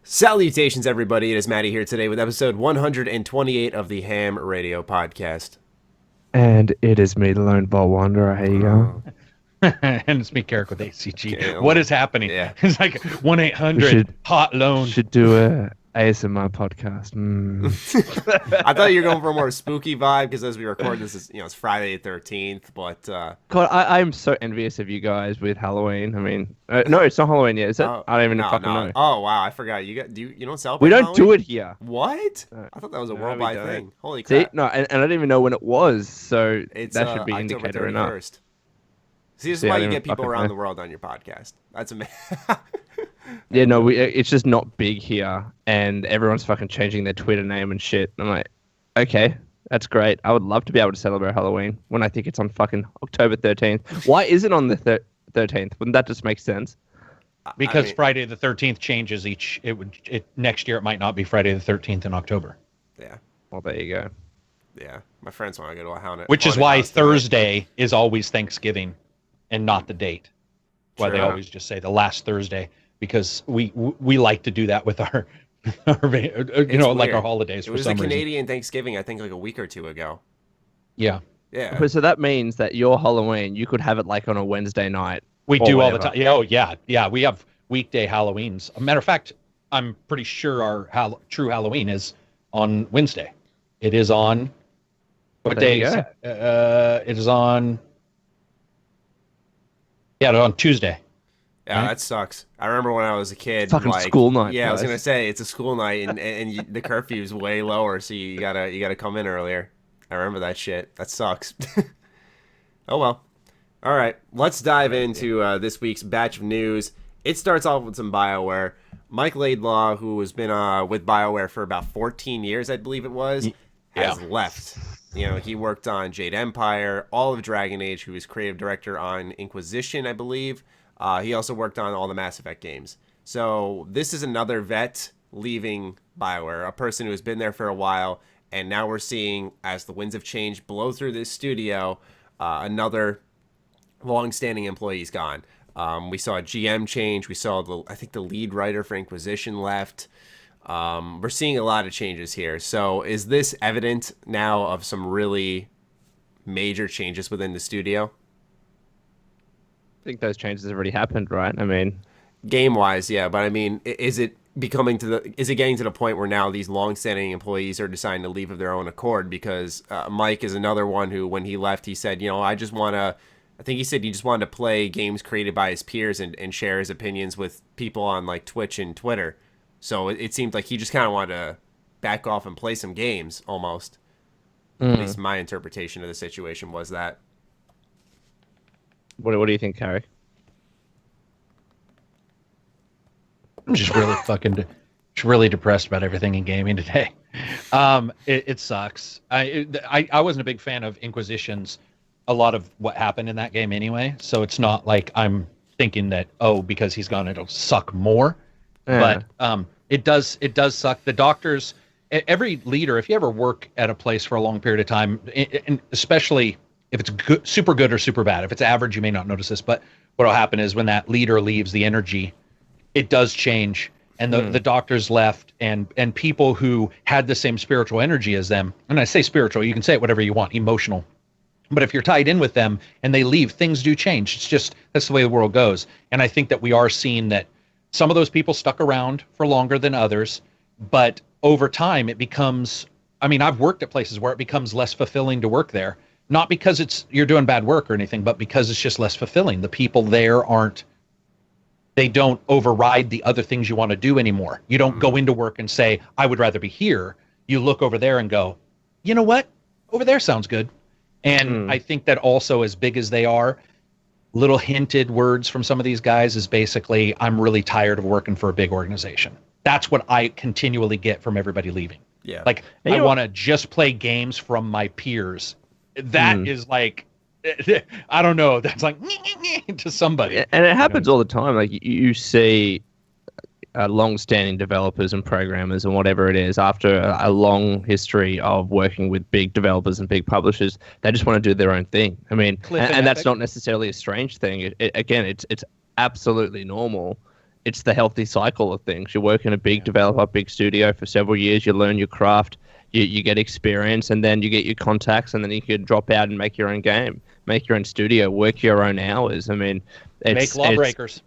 Salutations, everybody. It is Maddie here today with episode 128 of the H.A.M Radio Podcast. And it is me, the LoneVaultWanderer. How you going? And it's me, Karak with ACG. Okay, what is happening? Yeah. It's like 1-800-HOT-LONE. Should do a ASMR podcast. I thought you were going for a more spooky vibe because as we record this, it's Friday the 13th. But God, I'm so envious of you guys with Halloween. I mean, no, it's not Halloween yet, is it? I don't even fucking know. Oh wow, I forgot. You don't celebrate? We don't Halloween? do it here. What? I thought that was a worldwide thing. Holy See, crap! no, and I didn't even know when it was. So it's, that should be October indicator 31st. enough. See, this is why you get people around the world on your podcast. That's amazing. Yeah, no, it's just not big here, and everyone's fucking changing their Twitter name and shit. I'm like, okay, that's great. I would love to be able to celebrate Halloween when I think it's on fucking October 13th. Why is it on the 13th? Wouldn't that just make sense? Because Friday the 13th changes next year. It might not be Friday the 13th in October. Yeah. Well, there you go. Yeah, my friends want to go to a haunted. Which is why Thursday is always Thanksgiving, and not the date. Why they always just say the last Thursday. Because we like to do that with our like our holidays. It was the Canadian Thanksgiving, I think, like a week or two ago. Yeah. Yeah. So that means that your Halloween, you could have it like on a Wednesday night. We do all the time. Oh, yeah. We have weekday Halloweens. A matter of fact, I'm pretty sure our true Halloween is on Wednesday. It is on what day? It is on. Yeah, on Tuesday. Yeah, that sucks. I remember when I was a kid. Fucking school night. Yeah, guys. I was gonna say it's a school night, and the curfew is way lower, so you gotta come in earlier. I remember that shit. That sucks. Oh well. All right, let's dive into this week's batch of news. It starts off with some BioWare. Mike Laidlaw, who has been with BioWare for about 14 years, I believe it was, has left. He worked on Jade Empire, all of Dragon Age. He was creative director on Inquisition, I believe. He also worked on all the Mass Effect games. So this is another vet leaving BioWare, a person who has been there for a while, and now we're seeing, as the winds of change blow through this studio, another long-standing employee's gone. We saw a GM change. We saw, I think the lead writer for Inquisition left. We're seeing a lot of changes here. So is this evident now of some really major changes within the studio? I think those changes have already happened, right? I mean, game-wise, yeah, but I mean, is it getting to the point where now these long-standing employees are deciding to leave of their own accord? Because Mike is another one who, when he left, he said, I think he said he just wanted to play games created by his peers and share his opinions with people on like Twitch and Twitter. So it seemed like he just kind of wanted to back off and play some games, almost. At least my interpretation of the situation was that. What do you think, Karak? I'm just really depressed about everything in gaming today. It sucks. I wasn't a big fan of Inquisition's, a lot of what happened in that game anyway. So it's not like I'm thinking that, because he's gone, it'll suck more. Yeah. But it does suck. The doctors, every leader, if you ever work at a place for a long period of time, and especially if it's good, super good or super bad. If it's average, you may not notice this, but what will happen is when that leader leaves, the energy, it does change. And the doctors left, and people who had the same spiritual energy as them, and I say spiritual, you can say it whatever you want, emotional. But if you're tied in with them and they leave, things do change. It's just, that's the way the world goes. And I think that we are seeing that some of those people stuck around for longer than others, but over time it becomes, I've worked at places where it becomes less fulfilling to work there. Not because you're doing bad work or anything, but because it's just less fulfilling. The people there they don't override the other things you want to do anymore. You don't go into work and say, I would rather be here. You look over there and go, you know what? Over there sounds good. And I think that also, as big as they are, little hinted words from some of these guys is basically, I'm really tired of working for a big organization. That's what I continually get from everybody leaving. Yeah. Like, I want to just play games from my peers. That is like, I don't know. That's like to somebody. And it happens all the time. Like you see long-standing developers and programmers and whatever it is, after a long history of working with big developers and big publishers, they just want to do their own thing. I mean, and that's not necessarily a strange thing. Again, it's absolutely normal. it's the healthy cycle of things. You work in a big developer, big studio for several years. You learn your craft. You get experience, and then you get your contacts, and then you can drop out and make your own game, make your own studio, work your own hours. I mean, Make lawbreakers.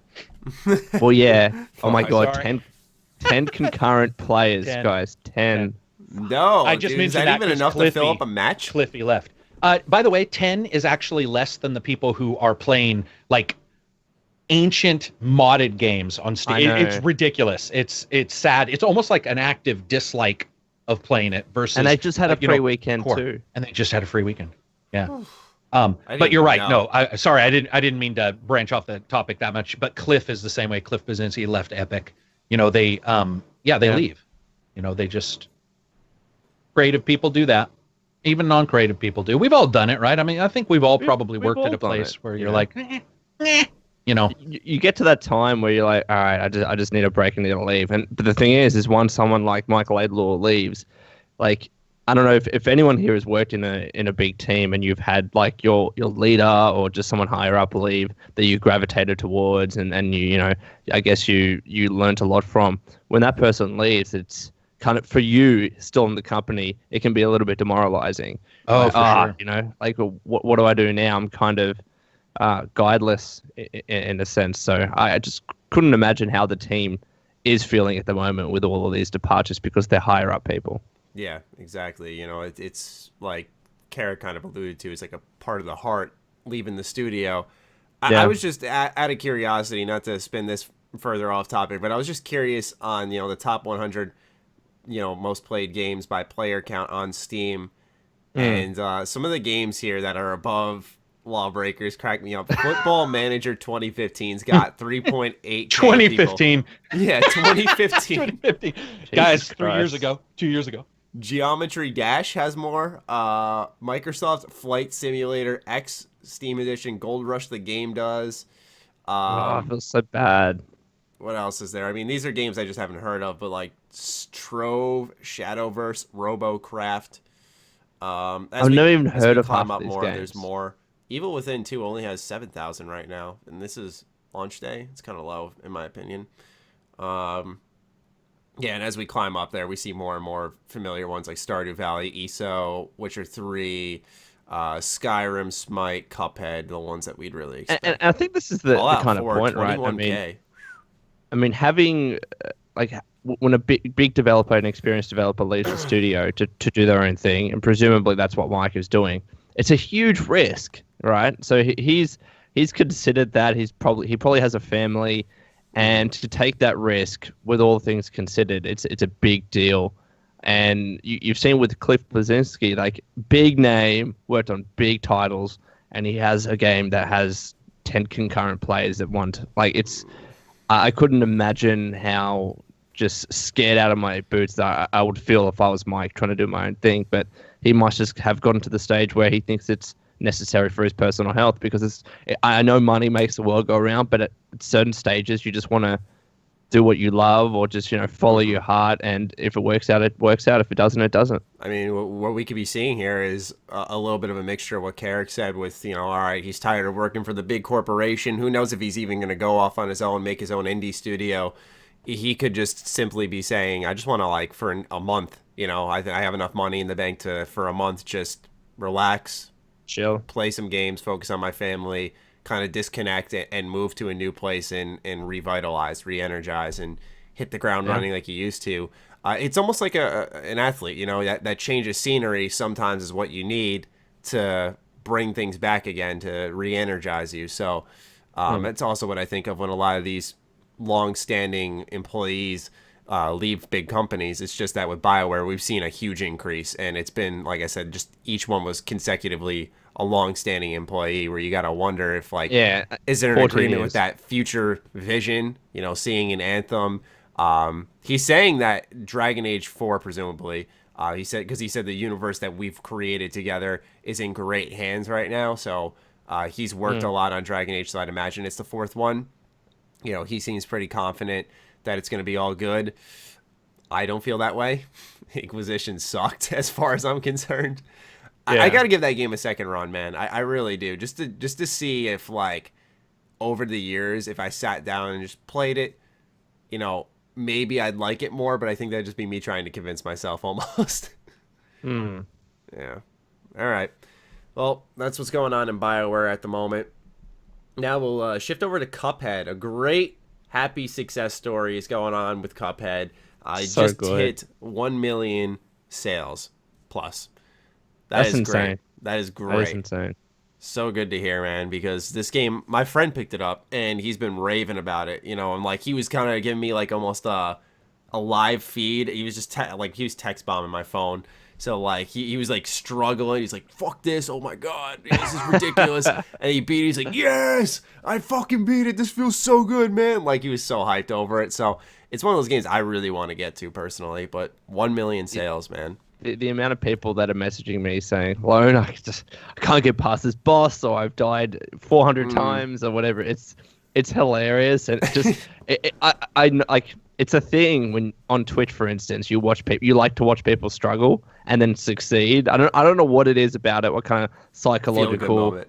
Well, yeah. Oh my God, sorry. 10 concurrent players, 10. guys. 10. No, I just dude, is mentioned that even 'cause enough to fill up a match? Cliffy left. By the way, 10 is actually less than the people who are playing like ancient modded games on Steam. I know. It's ridiculous. It's sad. It's almost like an active dislike of playing it versus. And they just had a you free know, weekend core. too. And they just had a free weekend. Yeah. didn't But you're right. know. No, sorry, I didn't mean to branch off the topic that much. But Cliff is the same way. Cliff Bazinski left Epic. You know, they leave. You know, they just creative people do that. Even non-creative people do. We've all done it, right? I mean, I think we've all probably we've worked all at a done place it, where you're yeah. like, you know, You get to that time where you're like, all right, I just need a break and need to leave. But the thing is once someone like Michael Laidlaw leaves, like, I don't know if anyone here has worked in a big team and you've had like your leader or just someone higher up leave that you gravitated towards and you know, I guess you learned a lot from. When that person leaves, it's kind of, for you still in the company, it can be a little bit demoralizing. Oh, Like, for sure. You know, like what do I do now? I'm kind of guideless in a sense. So I just couldn't imagine how the team is feeling at the moment with all of these departures because they're higher up people. Yeah, exactly. You know, it's like Karak kind of alluded to. It's like a part of the heart leaving the studio. Yeah. I was just out of curiosity, not to spin this further off topic, but I was just curious on, you know, the top 100, you know, most played games by player count on Steam. And some of the games here that are above Lawbreakers crack me up. Football Manager 2015's got 3.8. 2015. Yeah, 2015. 2015. Guys, 3 Christ. years ago, 2 years ago. Geometry Dash has more. Microsoft Flight Simulator X Steam Edition Gold Rush the game does. I feel so bad. What else is there? I mean, these are games I just haven't heard of, but like Strove, Shadowverse, RoboCraft. I've never even heard of half climb up these more, games. there's more. Evil Within 2 only has 7,000 right now, and this is launch day. It's kind of low, in my opinion. Yeah, and as we climb up there, we see more and more familiar ones like Stardew Valley, ESO, Witcher 3, Skyrim, Smite, Cuphead, the ones that we'd really expect. And I think this is the Fallout kind of 4, point, right? 21K. I mean, having like when a big developer, an experienced developer, leaves the studio to do their own thing, and presumably that's what Mike is doing. It's a huge risk, right? So he's considered that. He probably has a family, and to take that risk, with all things considered, it's a big deal. And you've seen with Cliff Blazinski, like big name, worked on big titles, and he has a game that has 10 concurrent players at once. Like it's, I couldn't imagine how just scared out of my boots that I would feel if I was Mike trying to do my own thing. But he must just have gotten to the stage where he thinks it's necessary for his personal health, because I know money makes the world go around, but at certain stages you just want to do what you love, or just, you know, follow your heart, and if it works out, it works out. If it doesn't, it doesn't. I mean, what we could be seeing here is a little bit of a mixture of what Karak said with, you know, all right, he's tired of working for the big corporation. Who knows if he's even going to go off on his own, make his own indie studio. He could just simply be saying, I just want to, like, for a month, you know, I have enough money in the bank for a month, just relax, Chill. play some games, focus on my family, kind of disconnect and move to a new place and revitalize, re-energize, and hit the ground running like you used to. It's almost like an athlete, you know, that change of scenery sometimes is what you need to bring things back again, to re-energize you. So that's also what I think of when a lot of these long-standing employees leave big companies. It's just that with BioWare, we've seen a huge increase, and it's been, like I said, just each one was consecutively a long-standing employee, where you got to wonder if, like, is there an agreement with that future vision, you know, seeing an Anthem. He's saying that Dragon Age 4, presumably, he said the universe that we've created together is in great hands right now. So he's worked a lot on Dragon Age, so I'd imagine it's the fourth one. You know, he seems pretty confident that it's going to be all good. I don't feel that way. Inquisition sucked as far as I'm concerned. I got to give that game a second run, man. I really do. Just to see if, like, over the years, if I sat down and just played it, you know, maybe I'd like it more, but I think that'd just be me trying to convince myself almost. Yeah. All right. Well, that's what's going on in BioWare at the moment. Now we'll shift over to Cuphead. A great, happy success story is going on with Cuphead. I just hit 1 million sales plus. That's insane. Great. That is great. That is insane. So good to hear, man, because this game, my friend picked it up, and he's been raving about it, you know, and, like, he was kind of giving me, like, almost a live feed. He was just, he was text bombing my phone. So, like, he was, like, struggling. He's like, fuck this. Oh, my God. This is ridiculous. And he beat it. He's like, yes, I fucking beat it. This feels so good, man. Like, he was so hyped over it. So, it's one of those games I really want to get to, personally. But 1 million sales, man. The amount of people that are messaging me saying, Lone, I can't get past this boss, or I've died 400 times, or whatever. It's hilarious. And it's just, I like, it's a thing when on Twitch, for instance, you like to watch people struggle and then succeed. I don't know what it is about it, what kind of psychological.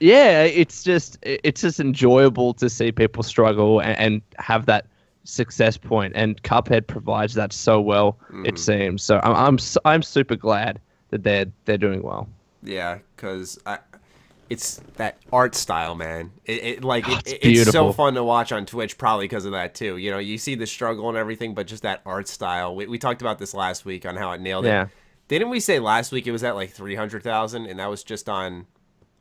Yeah, it's just enjoyable to see people struggle and have that success point, and Cuphead provides that so well, it seems. So I'm super glad that they're doing well. Yeah, because it's that art style, man. It's beautiful. So fun to watch on Twitch, probably because of that too. You know, you see the struggle and everything, but just that art style. We talked about this last week on how it nailed it. Didn't we say last week it was at like 300,000, and that was just on?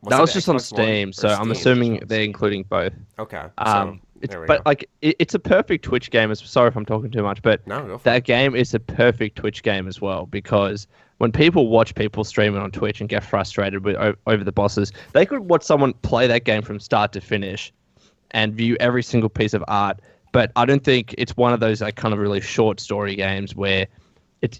That was just on Steam, so I'm assuming they're including both. Okay. It's a perfect Twitch game. Sorry if I'm talking too much, but that game is a perfect Twitch game as well, because when people watch people streaming on Twitch and get frustrated over the bosses, they could watch someone play that game from start to finish and view every single piece of art. But I don't think it's one of those like kind of really short story games where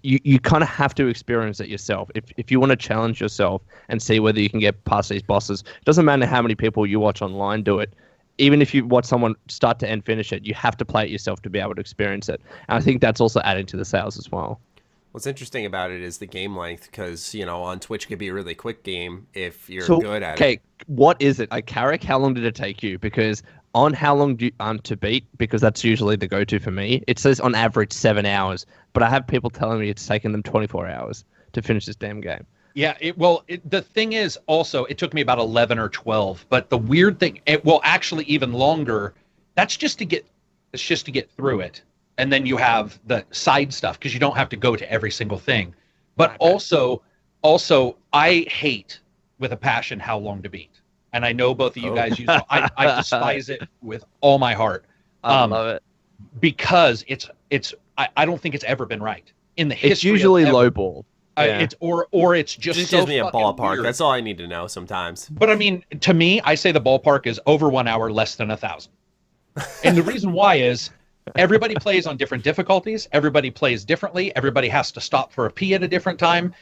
you kind of have to experience it yourself. If you want to challenge yourself and see whether you can get past these bosses, it doesn't matter how many people you watch online do it. Even if you watch someone start to end finish it, you have to play it yourself to be able to experience it. And I think that's also adding to the sales as well. What's interesting about it is the game length, because, you know, on Twitch it could be a really quick game if you're good at it. Okay, what is it? Like, Karak, how long did it take you? Because on how long do you, to beat, because that's usually the go-to for me, it says on average 7 hours, but I have people telling me it's taken them 24 hours to finish this damn game. Yeah, the thing is also, it took me about 11 or 12, but the weird thing, actually even longer, it's just to get through it. And then you have the side stuff, because you don't have to go to every single thing. But also, I hate with a passion how long to beat. And I know both of you guys use it. I despise it with all my heart. I love it. Because I don't think it's ever been right in the history. It's usually lowball. Yeah. It's just so gives me a ballpark. Weird. That's all I need to know sometimes. But I mean, to me, I say the ballpark is over 1 hour, less than 1,000. And the reason why is everybody plays on different difficulties. Everybody plays differently. Everybody has to stop for a pee at a different time.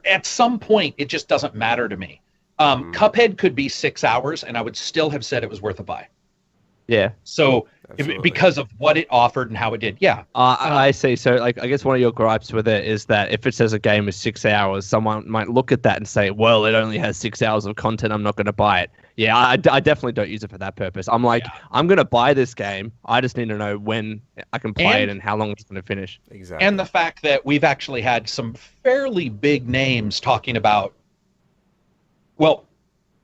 At some point, it just doesn't matter to me. Cuphead could be 6 hours, and I would still have said it was worth a buy. Yeah. So because of what it offered and how it did, yeah. I see. So, like, I guess one of your gripes with it is that if it says a game is 6 hours, someone might look at that and say, "Well, it only has 6 hours of content. I'm not going to buy it." Yeah, I definitely don't use it for that purpose. I'm like, I'm going to buy this game. I just need to know when I can play it and how long it's going to finish. Exactly. And the fact that we've actually had some fairly big names talking about. Well,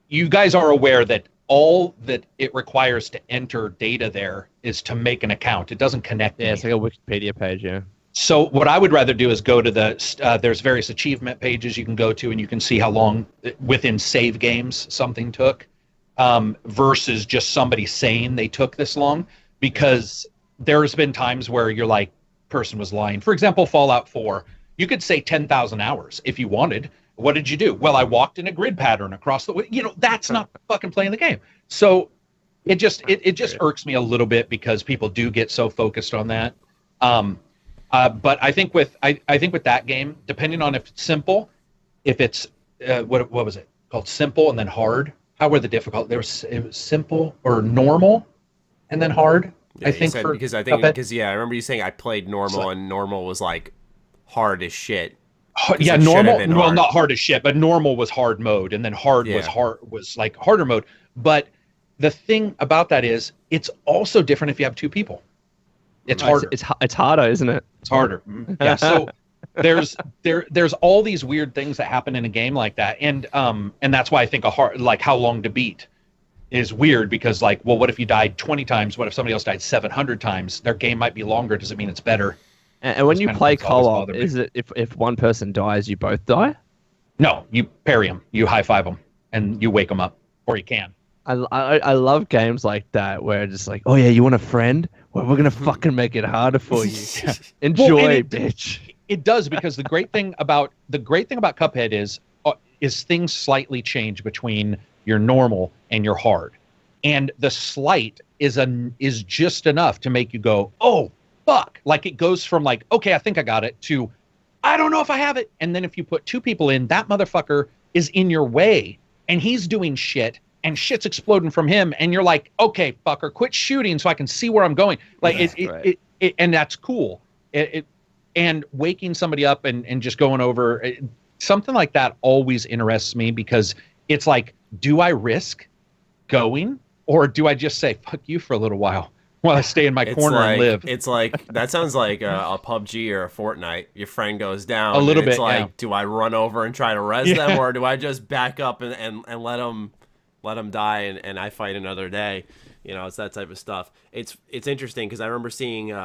you guys are aware that all that it requires to enter data there is to make an account. It doesn't connect. Yeah, it's like a Wikipedia page, yeah. So what I would rather do is go to there's various achievement pages you can go to, and you can see how long within save games something took, versus just somebody saying they took this long, because there's been times where you're like, person was lying. For example, Fallout 4, you could say 10,000 hours if you wanted. What did you do? Well, I walked in a grid pattern across the that's not fucking playing the game. So it just irks me a little bit, because people do get so focused on that. But I think with that game, depending on if it's simple, if it's what was it called, simple and then hard? How were the difficult? It was simple or normal and then hard. Yeah, I remember you saying I played normal, and normal was like hard as shit. Yeah, normal. Well, not hard as shit, but normal was hard mode, and then hard was like harder mode. But the thing about that is, it's also different if you have two people. It's harder. It's harder, isn't it? It's harder. Yeah. So there's all these weird things that happen in a game like that, and that's why I think how long to beat is weird, because like, well, what if you died 20 times? What if somebody else died 700 times? Their game might be longer. Does it mean it's better? And when you play co-op, is it if one person dies, you both die? No, you parry them, you high five them, and you wake them up, or you can. I love games like that where it's just like, oh yeah, you want a friend? Well, we're gonna fucking make it harder for you. Enjoy, bitch. It does, because the great thing about Cuphead is things slightly change between your normal and your hard, and the slight is just enough to make you go, oh fuck! Like it goes from like, okay, I think I got it, to I don't know if I have it, and then if you put two people in, that motherfucker is in your way, and he's doing shit, and shit's exploding from him, and you're like, okay, fucker, quit shooting so I can see where I'm going. Like and that's cool. And waking somebody up and just going over something like that always interests me, because it's like, do I risk going, or do I just say fuck you for a little while I stay in my corner and live? It's like, that sounds like a PUBG or a Fortnite. Your friend goes down. A little bit. It's like, do I run over and try to res them, or do I just back up and let them die and I fight another day? You know, it's that type of stuff. It's interesting, because I remember seeing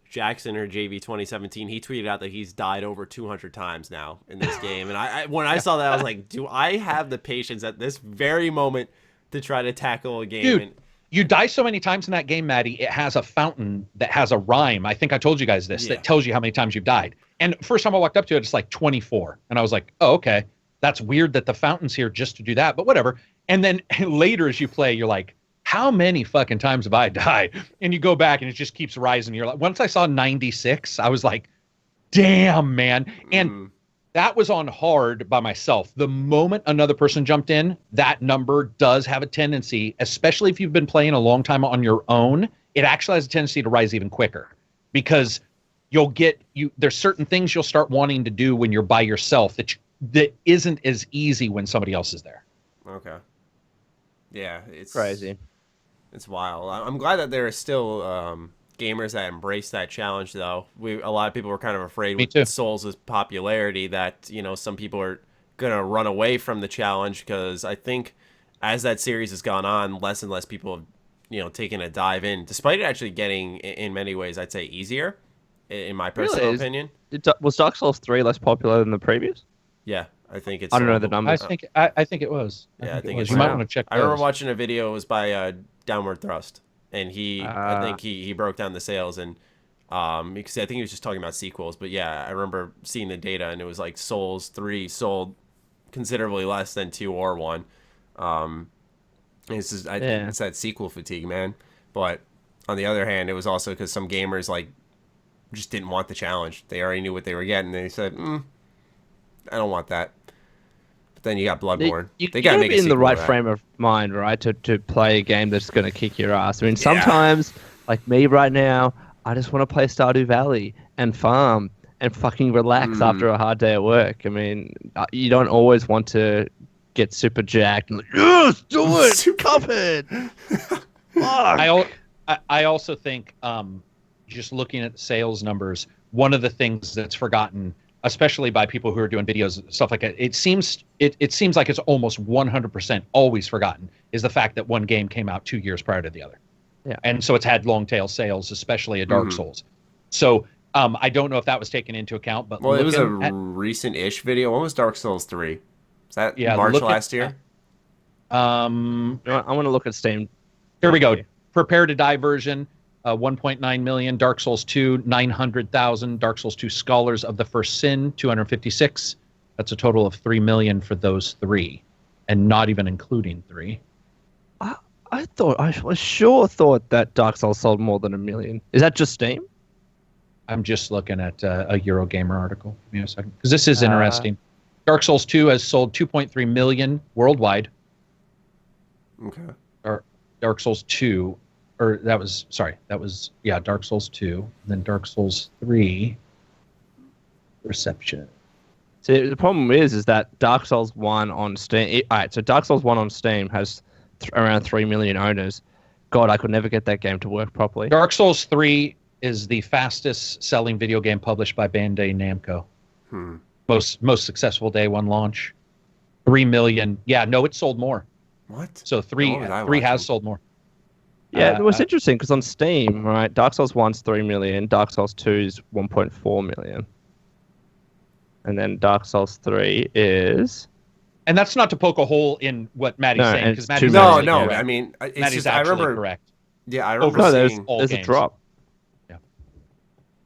Jackson or JV 2017. He tweeted out that he's died over 200 times now in this game, and I when I saw that, I was like, do I have the patience at this very moment to try to tackle a game? Dude, you die so many times in that game, Maddie, it has a fountain that has a rhyme. I think I told you guys this, that tells you how many times you've died. And first time I walked up to it, it's like 24. And I was like, oh, okay. That's weird that the fountain's here just to do that, but whatever. And then later as you play, you're like, how many fucking times have I died? And you go back and it just keeps rising. You're like, once I saw 96, I was like, damn, man. And that was on hard by myself. The moment another person jumped in, that number does have a tendency, especially if you've been playing a long time on your own, it actually has a tendency to rise even quicker, because there's certain things you'll start wanting to do when you're by yourself that isn't as easy when somebody else is there. Okay. Yeah, it's crazy. It's wild. I'm glad that there are still gamers that embrace that challenge, though. A lot of people were kind of afraid with Souls' popularity that, you know, some people are gonna run away from the challenge, because I think as that series has gone on, less and less people have, you know, taken a dive in, despite it actually getting, in many ways, I'd say easier, in my personal opinion. Was Dark Souls 3 less popular than the previous? Yeah, I think it's. I don't know the numbers. I think it was. I think it was. You might want to check. I remember watching a video. It was by Downward Thrust, and I think he broke down the sales, and because I think he was just talking about sequels, but yeah, I remember seeing the data, and it was like Souls 3 sold considerably less than 2 or 1. It's that sequel fatigue, man. But on the other hand, it was also because some gamers like just didn't want the challenge. They already knew what they were getting. They said, I don't want that. But then you got Bloodborne. You gotta be in the right frame of mind, right, to play a game that's going to kick your ass. I mean, sometimes, like me right now, I just want to play Stardew Valley and farm and fucking relax after a hard day at work. I mean, you don't always want to get super jacked and like, yes, do it, Cuphead. I also think, just looking at the sales numbers, one of the things that's forgotten, especially by people who are doing videos, stuff like that, it seems like it's almost 100% always forgotten, is the fact that one game came out 2 years prior to the other. Yeah. And so it's had long tail sales, especially a Dark Souls. So I don't know if that was taken into account, but it was a recent-ish video. When was Dark Souls 3? Was that March last year? I want to look at Steam. Here we go. Prepare to Die version. 1.9 million. Dark Souls 2, 900,000. Dark Souls 2 Scholars of the First Sin, 256. That's a total of 3 million for those three, and not even including 3. I sure thought that Dark Souls sold more than 1 million. Is that just Steam? I'm just looking at a Eurogamer article. Give me a second, because this is interesting. Dark Souls 2 has sold 2.3 million worldwide. Okay. Or Dark Souls 2. Dark Souls 2, then Dark Souls 3, reception. See, the problem is that Dark Souls 1 on Steam... so Dark Souls 1 on Steam has around 3 million owners. God, I could never get that game to work properly. Dark Souls 3 is the fastest selling video game published by Bandai Namco. Most successful day one launch. 3 million. Yeah, no, it sold more. What? So three has sold more. Yeah, it was interesting because on Steam, right, Dark Souls 1's 3 million, Dark Souls 2's 1.4 million. And then Dark Souls 3 is... And that's not to poke a hole in what Maddie's saying, because Maddie's No, correct. I mean, it's Maddie's just, actually I remember... correct. Yeah, I remember seeing... There's a drop. Yeah.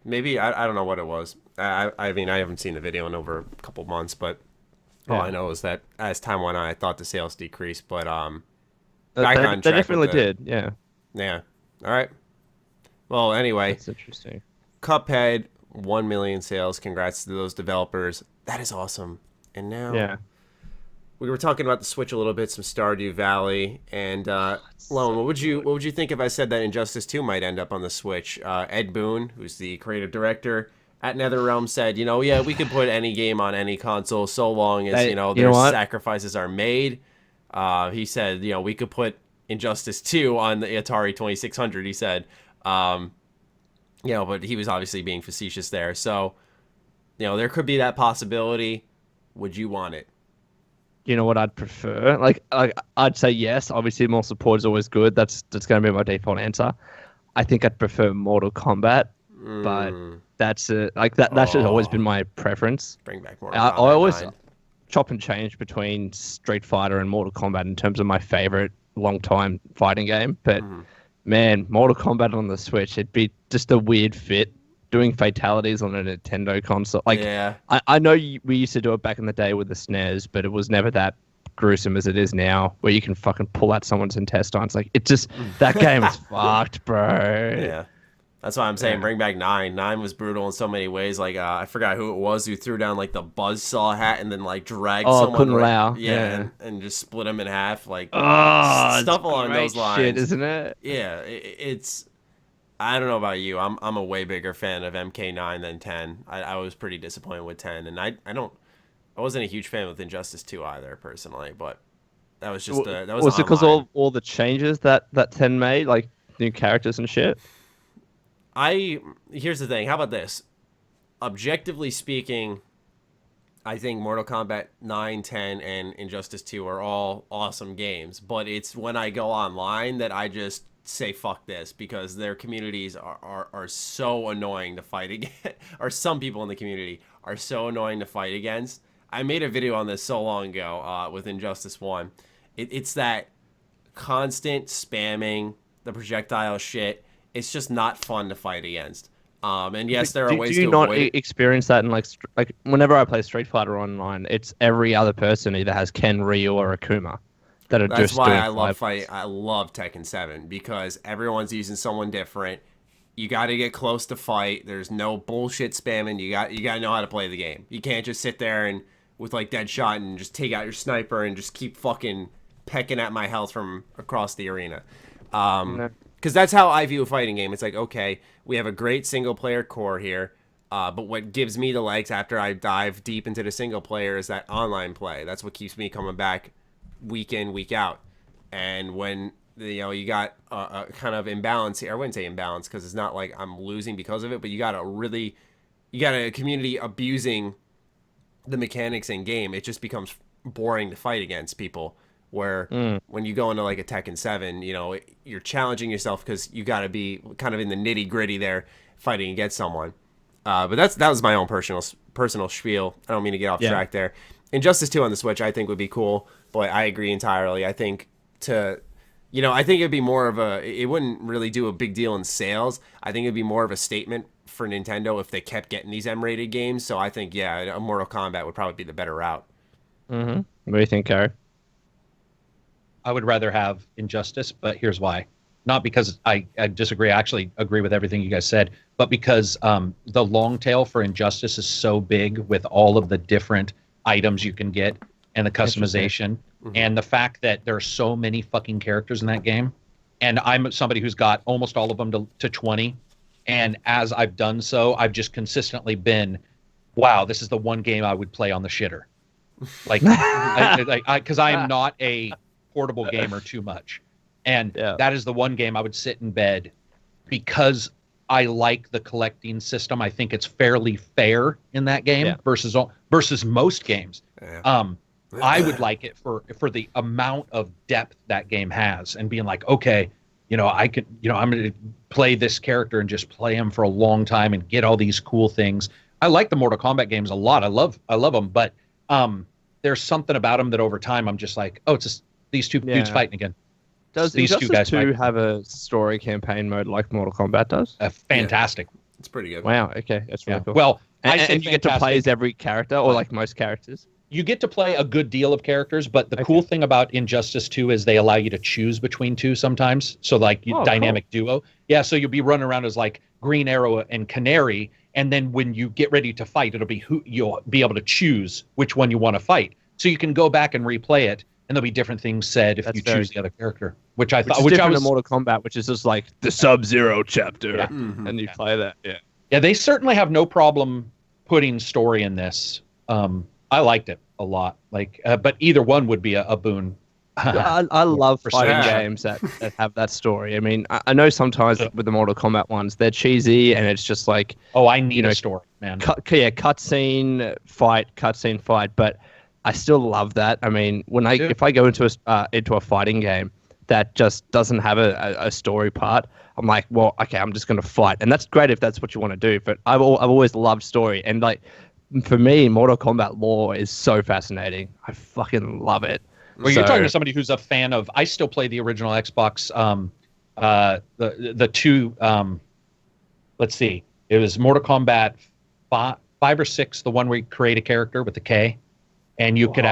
Maybe, I don't know what it was. I mean, I haven't seen the video in over a couple months, but all I know is that as time went on, I thought the sales decreased, but... They definitely did, yeah. Yeah. All right. Well, anyway. That's interesting. Cuphead, 1 million sales. Congrats to those developers. That is awesome. And now, we were talking about the Switch a little bit, some Stardew Valley, and Lone, what would you think if I said that Injustice 2 might end up on the Switch? Ed Boon, who's the creative director at NetherRealm, said, we could put any game on any console so long as their sacrifices are made. He said, we could put Injustice 2 on the Atari 2600, he said. But he was obviously being facetious there. So, there could be that possibility. Would you want it? You know what I'd prefer? Like I'd say yes. Obviously, more support is always good. That's going to be my default answer. I think I'd prefer Mortal Kombat, but that's that should always been my preference. Bring back Mortal Kombat. I always chop and change between Street Fighter and Mortal Kombat in terms of my favorite long-time fighting game, but man, Mortal Kombat on the Switch, it'd be just a weird fit doing fatalities on a Nintendo console. I know we used to do it back in the day with the SNES, but it was never that gruesome as it is now, where you can fucking pull out someone's intestines. Like, it just, that game is fucked, bro. Yeah. That's why I'm saying bring back 9. 9 was brutal in so many ways. Like, I forgot who it was who threw down, like, the buzzsaw hat and then, like, dragged someone. Kun Lao. Yeah. And just split him in half. Like, stuff along those lines. Shit, isn't it? Yeah. It's... I don't know about you. I'm a way bigger fan of MK9 than 10. I was pretty disappointed with 10. And I wasn't a huge fan with Injustice 2 either, personally. But that was just... was it because all the changes that 10 made? Like, new characters and shit? Here's the thing. How about this? Objectively speaking, I think Mortal Kombat 9, 10, and Injustice 2 are all awesome games. But it's when I go online that I just say fuck this, because their communities are so annoying to fight against. Or some people in the community are so annoying to fight against. I made a video on this so long ago with Injustice 1. It's that constant spamming, the projectile shit. It's just not fun to fight against. And yes, there are ways to avoid it. Do you not experience that in like whenever I play Street Fighter online, it's every other person either has Ken, Ryu, or Akuma that are That's just why doing I love fight. I love Tekken 7 because everyone's using someone different. You got to get close to fight. There's no bullshit spamming. You got to know how to play the game. You can't just sit there and with like Deadshot and just take out your sniper and just keep fucking pecking at my health from across the arena. Because that's how I view a fighting game. It's like, okay, we have a great single-player core here, but what gives me the legs after I dive deep into the single-player is that online play. That's what keeps me coming back week in, week out. And when you got a kind of imbalance here, I wouldn't say imbalance because it's not like I'm losing because of it, but you got a community abusing the mechanics in game. It just becomes boring to fight against people. Where when you go into like a Tekken 7, you're challenging yourself because you got to be kind of in the nitty gritty there fighting against someone. But that was my own personal spiel. I don't mean to get off track there. Injustice 2 on the Switch I think would be cool, but I agree entirely. I think I think it'd be more of it wouldn't really do a big deal in sales. I think it'd be more of a statement for Nintendo if they kept getting these M-rated games. So I think, a Mortal Kombat would probably be the better route. Mm-hmm. What do you think, Karak? I would rather have Injustice, but here's why. Not because I disagree. I actually agree with everything you guys said, but because the long tail for Injustice is so big with all of the different items you can get and the customization and the fact that there are so many fucking characters in that game. And I'm somebody who's got almost all of them to 20. And as I've done so, I've just consistently been, wow, this is the one game I would play on the shitter. Like, because I am not a portable gamer too much, and that is the one game I would sit in bed because I like the collecting system. I think it's fairly fair in that game versus most games. Yeah. I would like it for the amount of depth that game has, and being like, okay, I could, I'm going to play this character and just play him for a long time and get all these cool things. I like the Mortal Kombat games a lot. I love them, but there's something about them that over time I'm just like, oh, it's just these two dudes fighting again. Does these Injustice two guys 2 have a story campaign mode like Mortal Kombat does? Fantastic. Yeah. It's pretty good. Wow. Okay, that's really cool. Well, and you get to play as every character, or like most characters. You get to play a good deal of characters, but the cool thing about Injustice 2 is they allow you to choose between two sometimes. So like dynamic duo. Yeah, so you'll be running around as like Green Arrow and Canary, and then when you get ready to fight, it'll be who you'll be able to choose which one you want to fight. So you can go back and replay it, and there'll be different things said if you choose the other character. Which I was different than Mortal Kombat, which is just like the Sub-Zero chapter, and you play that. Yeah, they certainly have no problem putting story in this. I liked it a lot. Like, but either one would be a boon. I love fighting games that have that story. I mean, I know sometimes with the Mortal Kombat ones, they're cheesy and it's just like, I need a story, man. Cutscene fight. But I still love that. I mean, if I go into a fighting game that just doesn't have a story part, I'm like, well, okay, I'm just going to fight, and that's great if that's what you want to do. But I've always loved story, and like for me, Mortal Kombat lore is so fascinating. I fucking love it. Well, you're talking to somebody who's a fan of. I still play the original Xbox. The two. Let's see. It was Mortal Kombat 5 or 6, the one where you create a character with the K, and you could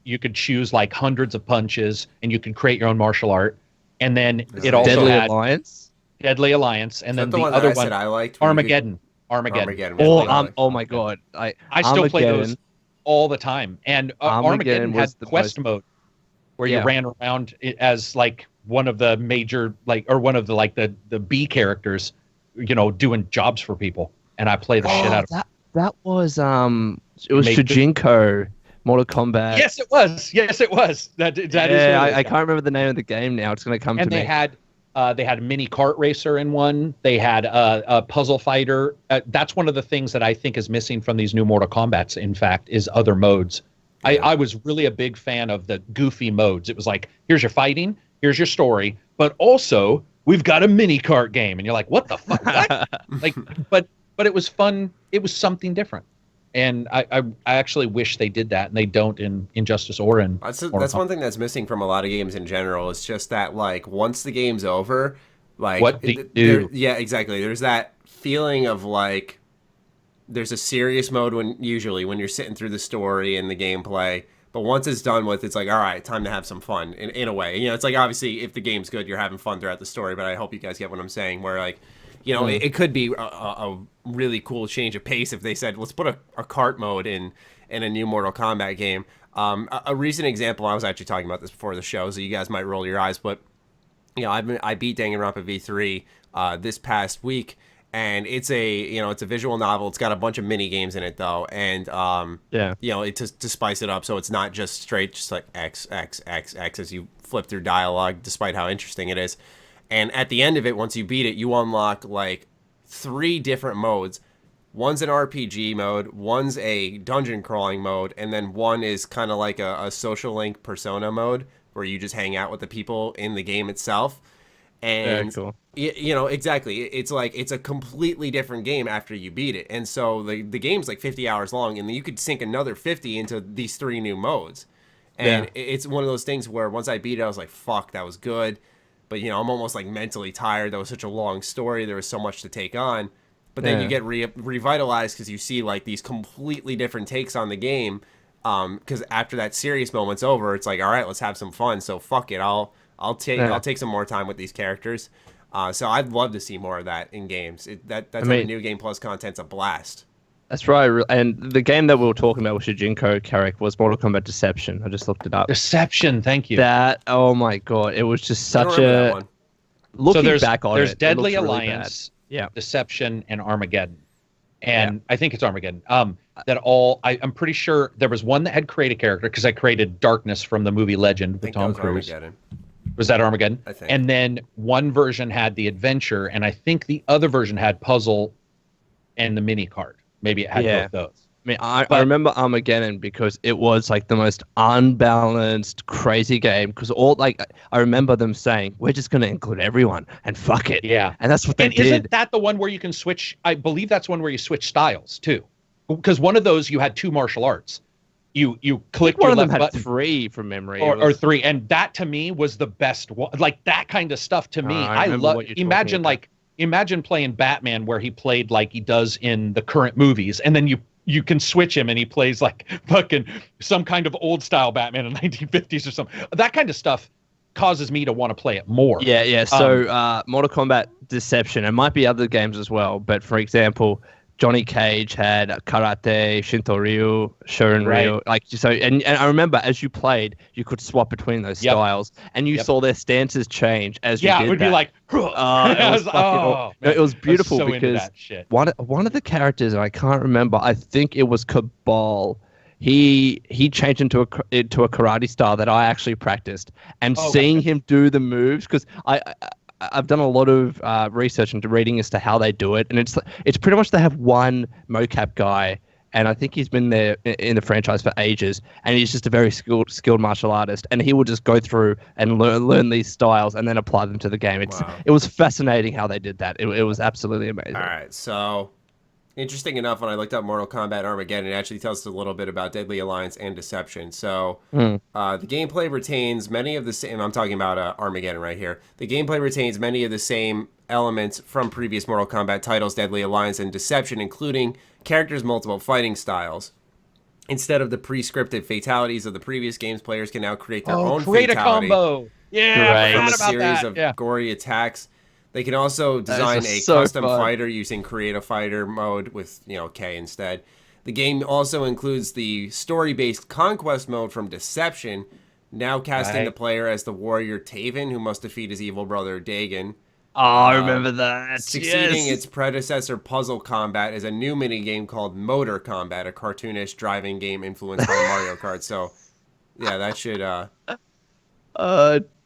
you could choose like hundreds of punches, and you could create your own martial art. And then it also Deadly had Alliance, and then the other one I liked Armageddon. Oh my god! I still play those all the time. And Armageddon had the quest mode where you ran around as like one of the major one of the B characters, doing jobs for people. And I play the shit out of that. That was it was Shujinko. Mortal Kombat. Yes, it was. That is. I can't remember the name of the game now. It's going to come to me. And they had a mini kart racer in one. They had a puzzle fighter. That's one of the things that I think is missing from these new Mortal Kombats, in fact, is other modes. Yeah. I was really a big fan of the goofy modes. It was like, here's your fighting, here's your story, but also we've got a mini kart game. And you're like, what the fuck? What? But it was fun. It was something different. And I actually wish they did that, and they don't in Injustice or in. That's one thing that's missing from a lot of games in general. It's just that like once the game's over, like what do you do? Yeah, exactly. There's that feeling of like there's a serious mode when you're sitting through the story and the gameplay, but once it's done with, it's like, all right, time to have some fun in a way. It's like obviously if the game's good, you're having fun throughout the story. But I hope you guys get what I'm saying. Where like. It could be a really cool change of pace if they said, let's put a kart mode in a new Mortal Kombat game. A recent example, I was actually talking about this before the show, so you guys might roll your eyes, but I beat Danganronpa V3 this past week, and it's a visual novel. It's got a bunch of mini games in it though, and to spice it up, so it's not just straight just like X as you flip through dialogue, despite how interesting it is. And at the end of it, once you beat it, you unlock like 3 different modes. One's an RPG mode, one's a dungeon crawling mode, and then one is kind of like a social link persona mode where you just hang out with the people in the game itself. And cool. Exactly. It's like it's a completely different game after you beat it. And so the game's like 50 hours long, and then you could sink another 50 into these 3 new modes. And it's one of those things where once I beat it, I was like, fuck, that was good. But, I'm almost like mentally tired. That was such a long story. There was so much to take on. But then you get revitalized because you see like these completely different takes on the game. Because after that serious moment's over, it's like, all right, let's have some fun. So fuck it. I'll take some more time with these characters. So I'd love to see more of that in games. New Game Plus content's a blast. That's right. And the game that we were talking about with Shujinko Karak was Mortal Kombat Deception. I just looked it up. Deception, thank you. That, oh my god, it was just such a... Looking back on it, there's Deadly really Alliance, bad. Deception, and Armageddon. And I think it's Armageddon. I'm pretty sure there was one that had created a character, because I created Darkness from the movie Legend with Tom Cruise. Was that Armageddon? I think. And then one version had the adventure, and I think the other version had puzzle and the mini card. Maybe it had both those. I mean, I remember Armageddon because it was like the most unbalanced, crazy game. Because I remember them saying, "We're just going to include everyone and fuck it." Yeah, and that's what they did. Isn't that the one where you can switch? I believe that's one where you switch styles too. Because one of those you had 2 martial arts. You clicked one your of them left had button, 3 from memory, or 3, and that to me was the best one. Like that kind of stuff to me, I love. Imagine playing Batman where he played like he does in the current movies, and then you can switch him and he plays like fucking some kind of old style Batman in the 1950s or something. That kind of stuff causes me to want to play it more. Yeah. So Mortal Kombat Deception, and might be other games as well, but for example, Johnny Cage had Karate, Shinto Ryu, Shorin Ryu. Like, so, and I remember as you played, you could swap between those styles, and you saw their stances change as you did that. Yeah, it would be like, it was beautiful so because one of the characters, I can't remember, I think it was Cabal. He changed into a karate style that I actually practiced, and seeing him do the moves, because I've done a lot of research into reading as to how they do it, and it's pretty much they have one mocap guy, and I think he's been there in the franchise for ages, and he's just a very skilled martial artist, and he will just go through and learn these styles and then apply them to the game. It was fascinating how they did that. It was absolutely amazing. All right, so interesting enough, when I looked up Mortal Kombat Armageddon, it actually tells us a little bit about Deadly Alliance and Deception. So the gameplay retains many of the same... I'm talking about Armageddon right here. The gameplay retains many of the same elements from previous Mortal Kombat titles, Deadly Alliance and Deception, including characters' multiple fighting styles. Instead of the pre-scripted fatalities of the previous games, players can now create their own fatality. A combo. Yeah, from a series of gory attacks. They can also design a custom fighter using Create Fighter mode with, K instead. The game also includes the story-based Conquest mode from Deception, now casting the player as the warrior Taven, who must defeat his evil brother Dagon. Oh, I remember that. Succeeding its predecessor Puzzle Combat is a new minigame called Motor Combat, a cartoonish driving game influenced by Mario Kart. So, yeah, that should...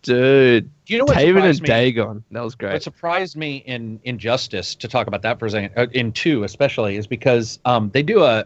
Dude, do you know what Taven and Dagon? That was great. What surprised me in Injustice, to talk about that for a second, in 2 especially, is because they do a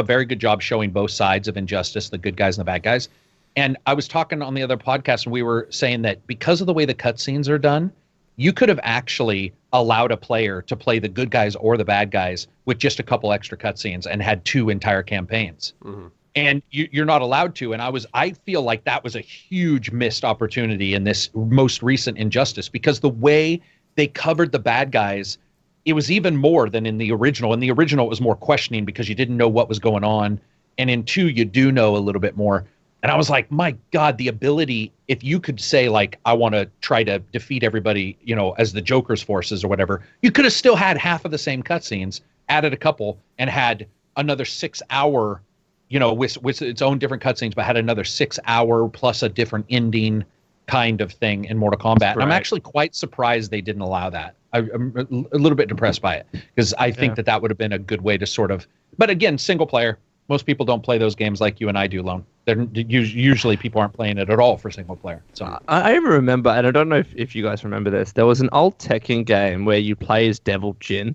very good job showing both sides of Injustice, the good guys and the bad guys. And I was talking on the other podcast, and we were saying that because of the way the cutscenes are done, you could have actually allowed a player to play the good guys or the bad guys with just a couple extra cutscenes and had 2 entire campaigns. Mm-hmm. And you're not allowed to. And I feel like that was a huge missed opportunity in this most recent Injustice, because the way they covered the bad guys, it was even more than in the original. In the original, it was more questioning because you didn't know what was going on. And in 2, you do know a little bit more. And I was like, my God, the ability, if you could say, like, I want to try to defeat everybody, as the Joker's forces or whatever, you could have still had half of the same cutscenes, added a couple, and had another 6-hour, with its own different cutscenes, but had another 6-hour plus a different ending kind of thing in Mortal Kombat. Right. I'm actually quite surprised they didn't allow that. I'm a little bit depressed by it, because I think that would have been a good way to sort of... But again, single player. Most people don't play those games like you and I do, Lone. Usually people aren't playing it at all for single player. So I remember, and I don't know if you guys remember this, there was an old Tekken game where you play as Devil Jin.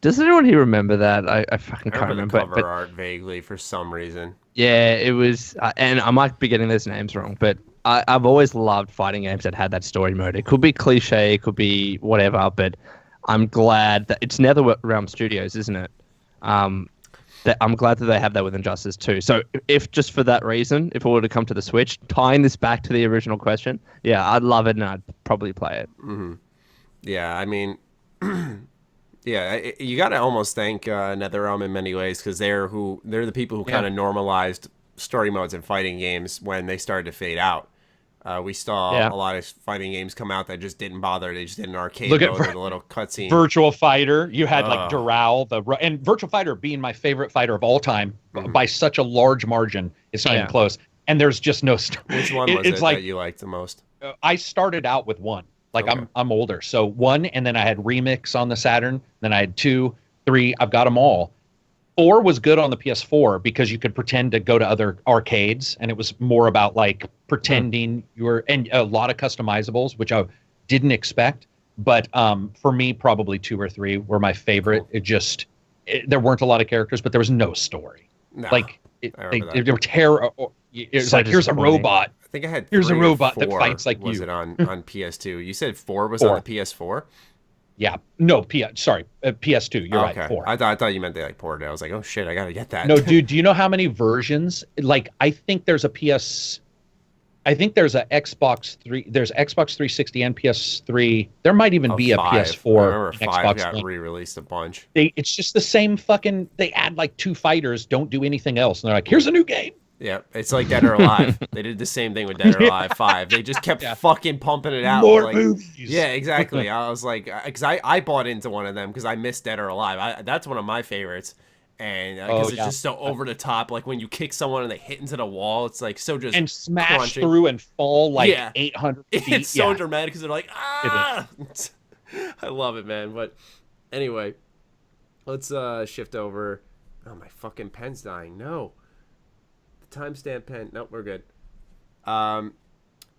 Does anyone here remember that? I fucking can't remember. The cover art vaguely for some reason. Yeah, it was, and I might be getting those names wrong, but I've always loved fighting games that had that story mode. It could be cliche, it could be whatever, but I'm glad that it's NetherRealm Studios, isn't it? I'm glad that they have that with Injustice 2. So if just for that reason, if it were to come to the Switch, tying this back to the original question, yeah, I'd love it and I'd probably play it. Mm-hmm. Yeah, I mean... Yeah, you got to almost thank NetherRealm in many ways, because they're the people who kind of normalized story modes in fighting games when they started to fade out. We saw a lot of fighting games come out that just didn't bother. They just did an arcade mode with a little cutscene. Virtual Fighter, you had like Doral, and Virtual Fighter being my favorite fighter of all time by such a large margin. It's not even close. And there's just no story. Which one was it that you liked the most? I started out with 1. Like, okay. I'm older. So 1, and then I had Remix on the Saturn. Then I had 2, 3. I've got them all. 4 was good on the PS4 because you could pretend to go to other arcades, and it was more about like pretending you were, and a lot of customizables, which I didn't expect. But for me, probably 2 or 3 were my favorite. There weren't a lot of characters, but there was no story. No, like they were terrible. It's like, here's a robot. I think I had. Here's a 3 or robot that 4. fights like Was you. it on PS2? You said 4 was on the PS4. Yeah, no, PS2. You're right, 4. I thought you meant they like ported it. I was like, oh shit, I gotta get that. No, dude, do you know how many versions? Like, I think there's a Xbox 3. There's Xbox 360 and PS3. There might even be a 5. PS4. I remember 5 Xbox got One. re-released a bunch. It's just the same fucking. They add like 2 fighters, don't do anything else, and they're like, here's a new game. Yeah, it's like Dead or Alive. They did the same thing with Dead or Alive 5. They just kept fucking pumping it out. More like, movies. Yeah, exactly. I was like, because I bought into one of them because I missed Dead or Alive. That's one of my favorites. And because it's just so over the top, like when you kick someone and they hit into the wall, it's like so just and smash crunching. through and fall like 800 feet. It's so dramatic because they're like, ah! I love it, man. But anyway, let's shift over. Oh, my fucking pen's dying. No. The timestamp pen. Nope, we're good.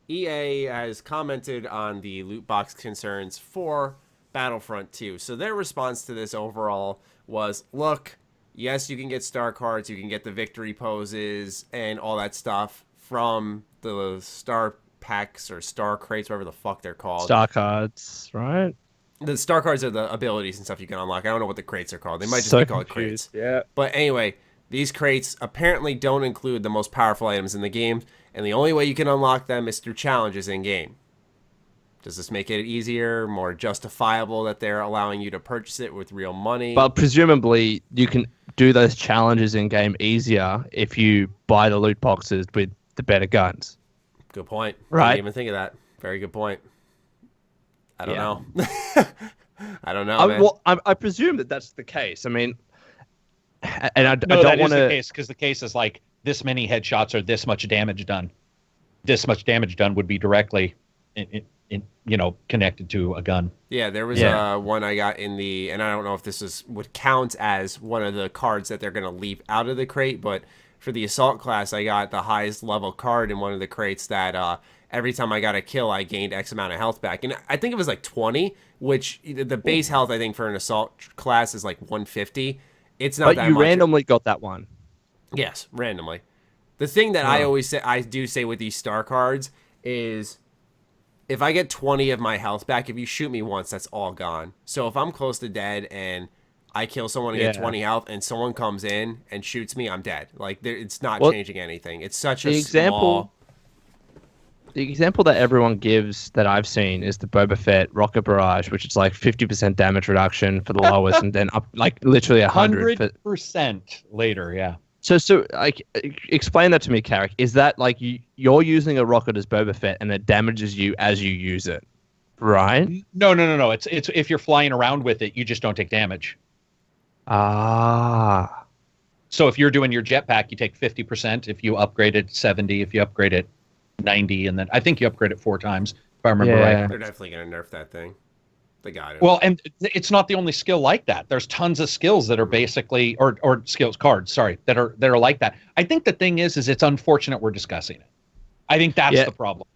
EA has commented on the loot box concerns for Battlefront 2. So their response to this overall was, look, yes, you can get star cards, you can get the victory poses and all that stuff from the star packs or star crates, whatever the fuck they're called. Star cards, right? The star cards are the abilities and stuff you can unlock. I don't know what the crates are called. They might just So be called confused. crates. Yeah. But anyway, these crates apparently don't include the most powerful items in the game, and the only way you can unlock them is through challenges in-game. Does this make it easier, more justifiable that they're allowing you to purchase it with real money? But presumably, you can do those challenges in-game easier if you buy the loot boxes with the better guns. Good point. Right. Didn't even think of that. Very good point. I don't know. I don't know, man. Well, I presume that that's the case. I mean, and I No, don't that want is the to. case because the case is like this many headshots or this much damage done. This much damage done would be directly, connected to a gun. Yeah, there was one I got in the, and I don't know if this would count as one of the cards that they're going to leap out of the crate, but for the assault class, I got the highest level card in one of the crates that every time I got a kill, I gained X amount of health back. And I think it was like 20, which the base health, I think, for an assault class is like 150. It's not that much. But you randomly got that one. Yes, randomly. The thing that I always say, I do say with these star cards is, if I get 20 of my health back, if you shoot me once, that's all gone. So if I'm close to dead and I kill someone and get 20 health and someone comes in and shoots me, I'm dead. Like, it's not changing anything. It's such a small... The example that everyone gives that I've seen is the Boba Fett rocket barrage, which is like 50% damage reduction for the lowest, and then up like literally 100%. 100% later, yeah. So like, explain that to me, Karak. Is that like you're using a rocket as Boba Fett and it damages you as you use it, right? No. It's if you're flying around with it, you just don't take damage. Ah. So if you're doing your jetpack, you take 50%. If you upgrade it, 70. If you upgrade it, 90, and then I think you upgrade it 4 times if I remember right. They're definitely gonna nerf that thing. They got it. Well, and it's not the only skill like that. There's tons of skills that are basically or skills cards, sorry, that are like that. I think the thing is it's unfortunate we're discussing it. I think that's the problem.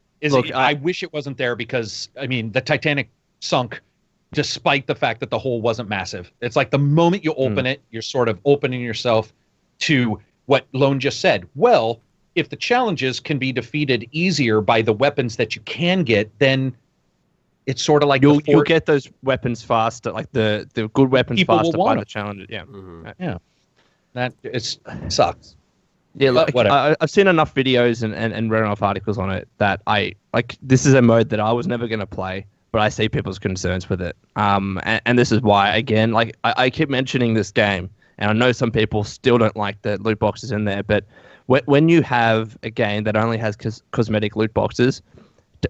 I wish it wasn't there because I mean the Titanic sunk despite the fact that the hole wasn't massive. It's like the moment you open it, you're sort of opening yourself to what Lone just said. Well, if the challenges can be defeated easier by the weapons that you can get, then it's sort of like you'll get those weapons faster, like the good weapons faster by the challenges. Yeah, yeah. That sucks. Yeah, like, I've seen enough videos and read enough articles on it that I like. This is a mode that I was never going to play, but I see people's concerns with it. And this is why, again, like I keep mentioning this game, and I know some people still don't like the loot boxes in there, but when you have a game that only has cosmetic loot boxes,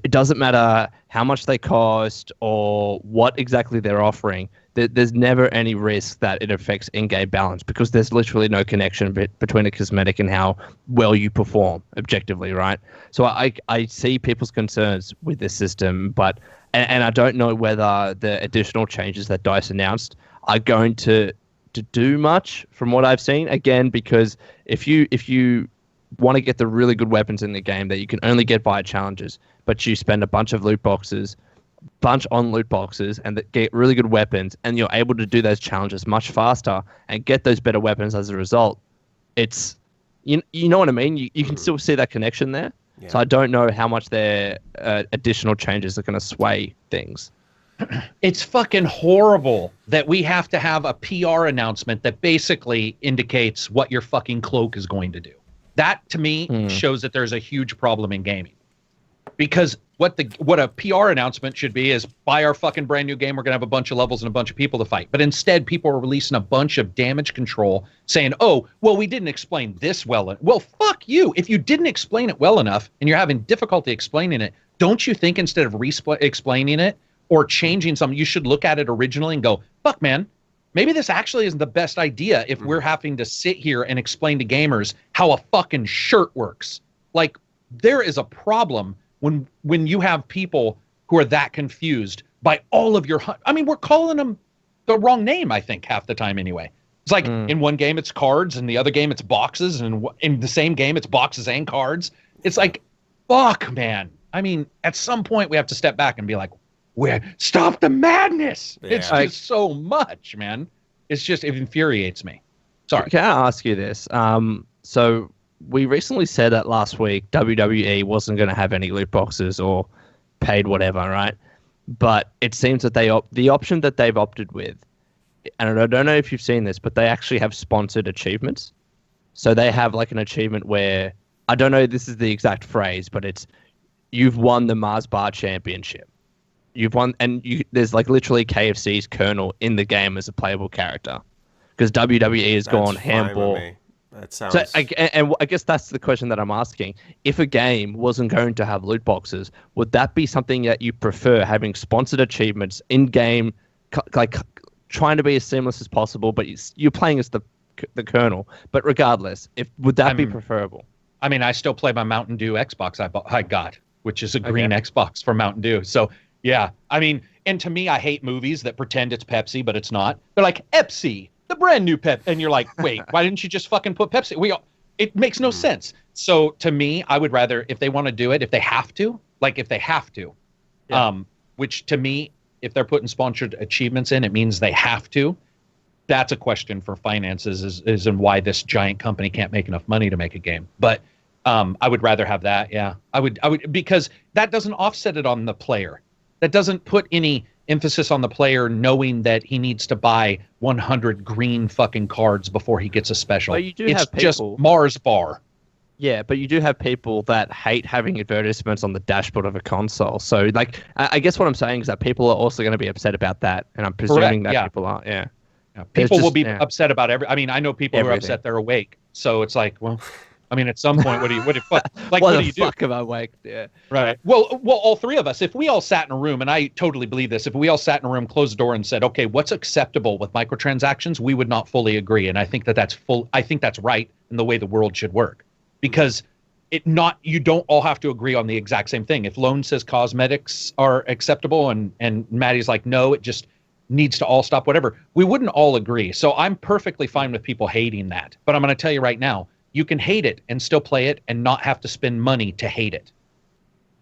it doesn't matter how much they cost or what exactly they're offering. There's never any risk that it affects in-game balance because there's literally no connection between a cosmetic and how well you perform objectively, right? So I see people's concerns with this system, but and I don't know whether the additional changes that DICE announced are going to to do much from what I've seen. Again, because if you want to get the really good weapons in the game that you can only get via challenges, but you spend a bunch on loot boxes, and that get really good weapons, and you're able to do those challenges much faster and get those better weapons as a result. It's you know what I mean. You can still see that connection there. Yeah. So I don't know how much their additional changes are going to sway things. It's fucking horrible that we have to have a PR announcement that basically indicates what your fucking cloak is going to do. That, to me, shows that there's a huge problem in gaming. Because what a PR announcement should be is, buy our fucking brand new game, we're going to have a bunch of levels and a bunch of people to fight. But instead, people are releasing a bunch of damage control saying, oh, well, we didn't explain this well. Well, fuck you. If you didn't explain it well enough and you're having difficulty explaining it, don't you think instead of explaining it or changing something, you should look at it originally and go, fuck, man, maybe this actually isn't the best idea if we're having to sit here and explain to gamers how a fucking shirt works. Like, there is a problem when you have people who are that confused by all of your... I mean, we're calling them the wrong name, I think, half the time anyway. It's like, in one game it's cards, and the other game it's boxes, and in the same game it's boxes and cards. It's like, fuck, man. I mean, at some point we have to step back and be like, stop the madness! Yeah. It's just so much, man. It infuriates me. Sorry. Can I ask you this? So we recently said that last week WWE wasn't going to have any loot boxes or paid whatever, right? But it seems that the option that they've opted with, and I don't know if you've seen this, but they actually have sponsored achievements. So they have like an achievement where, I don't know this is the exact phrase, but it's, you've won the Mars Bar Championship. You've won, and there's like literally KFC's Colonel in the game as a playable character. Because WWE has gone handball. That sounds... So, I guess that's the question that I'm asking. If a game wasn't going to have loot boxes, would that be something that you prefer, having sponsored achievements in-game, like trying to be as seamless as possible, but you're playing as the Colonel? But regardless, would that be preferable? I mean, I still play my Mountain Dew Xbox I got, which is a green Xbox for Mountain Dew. So, yeah. I mean, and to me, I hate movies that pretend it's Pepsi, but it's not. They're like, Epsi, the brand new Pep, and you're like, wait, why didn't you just fucking put Pepsi? It makes no sense. So to me, I would rather, if they want to do it, if they have to, which to me, if they're putting sponsored achievements in, it means they have to. That's a question for finances is and why this giant company can't make enough money to make a game. But I would rather have that. Yeah, I would because that doesn't offset it on the player. That doesn't put any emphasis on the player knowing that he needs to buy 100 green fucking cards before he gets a special. But you do it's have people, just Mars Bar. Yeah, but you do have people that hate having advertisements on the dashboard of a console. So, like, I guess what I'm saying is that people are also going to be upset about that, and I'm presuming that people are. Yeah. People will be upset about I mean, I know people who are upset they're awake. So it's like, well, I mean, at some point, what do you do? Fuck am I awake? Yeah. Right. Well, all three of us, if we all sat in a room, and I totally believe this, if we all sat in a room, closed the door, and said, okay, what's acceptable with microtransactions, we would not fully agree. And I think that's right in the way the world should work. Because you don't all have to agree on the exact same thing. If Lone says cosmetics are acceptable and Maddie's like, no, it just needs to all stop, whatever, we wouldn't all agree. So I'm perfectly fine with people hating that. But I'm going to tell you right now, you can hate it and still play it and not have to spend money to hate it.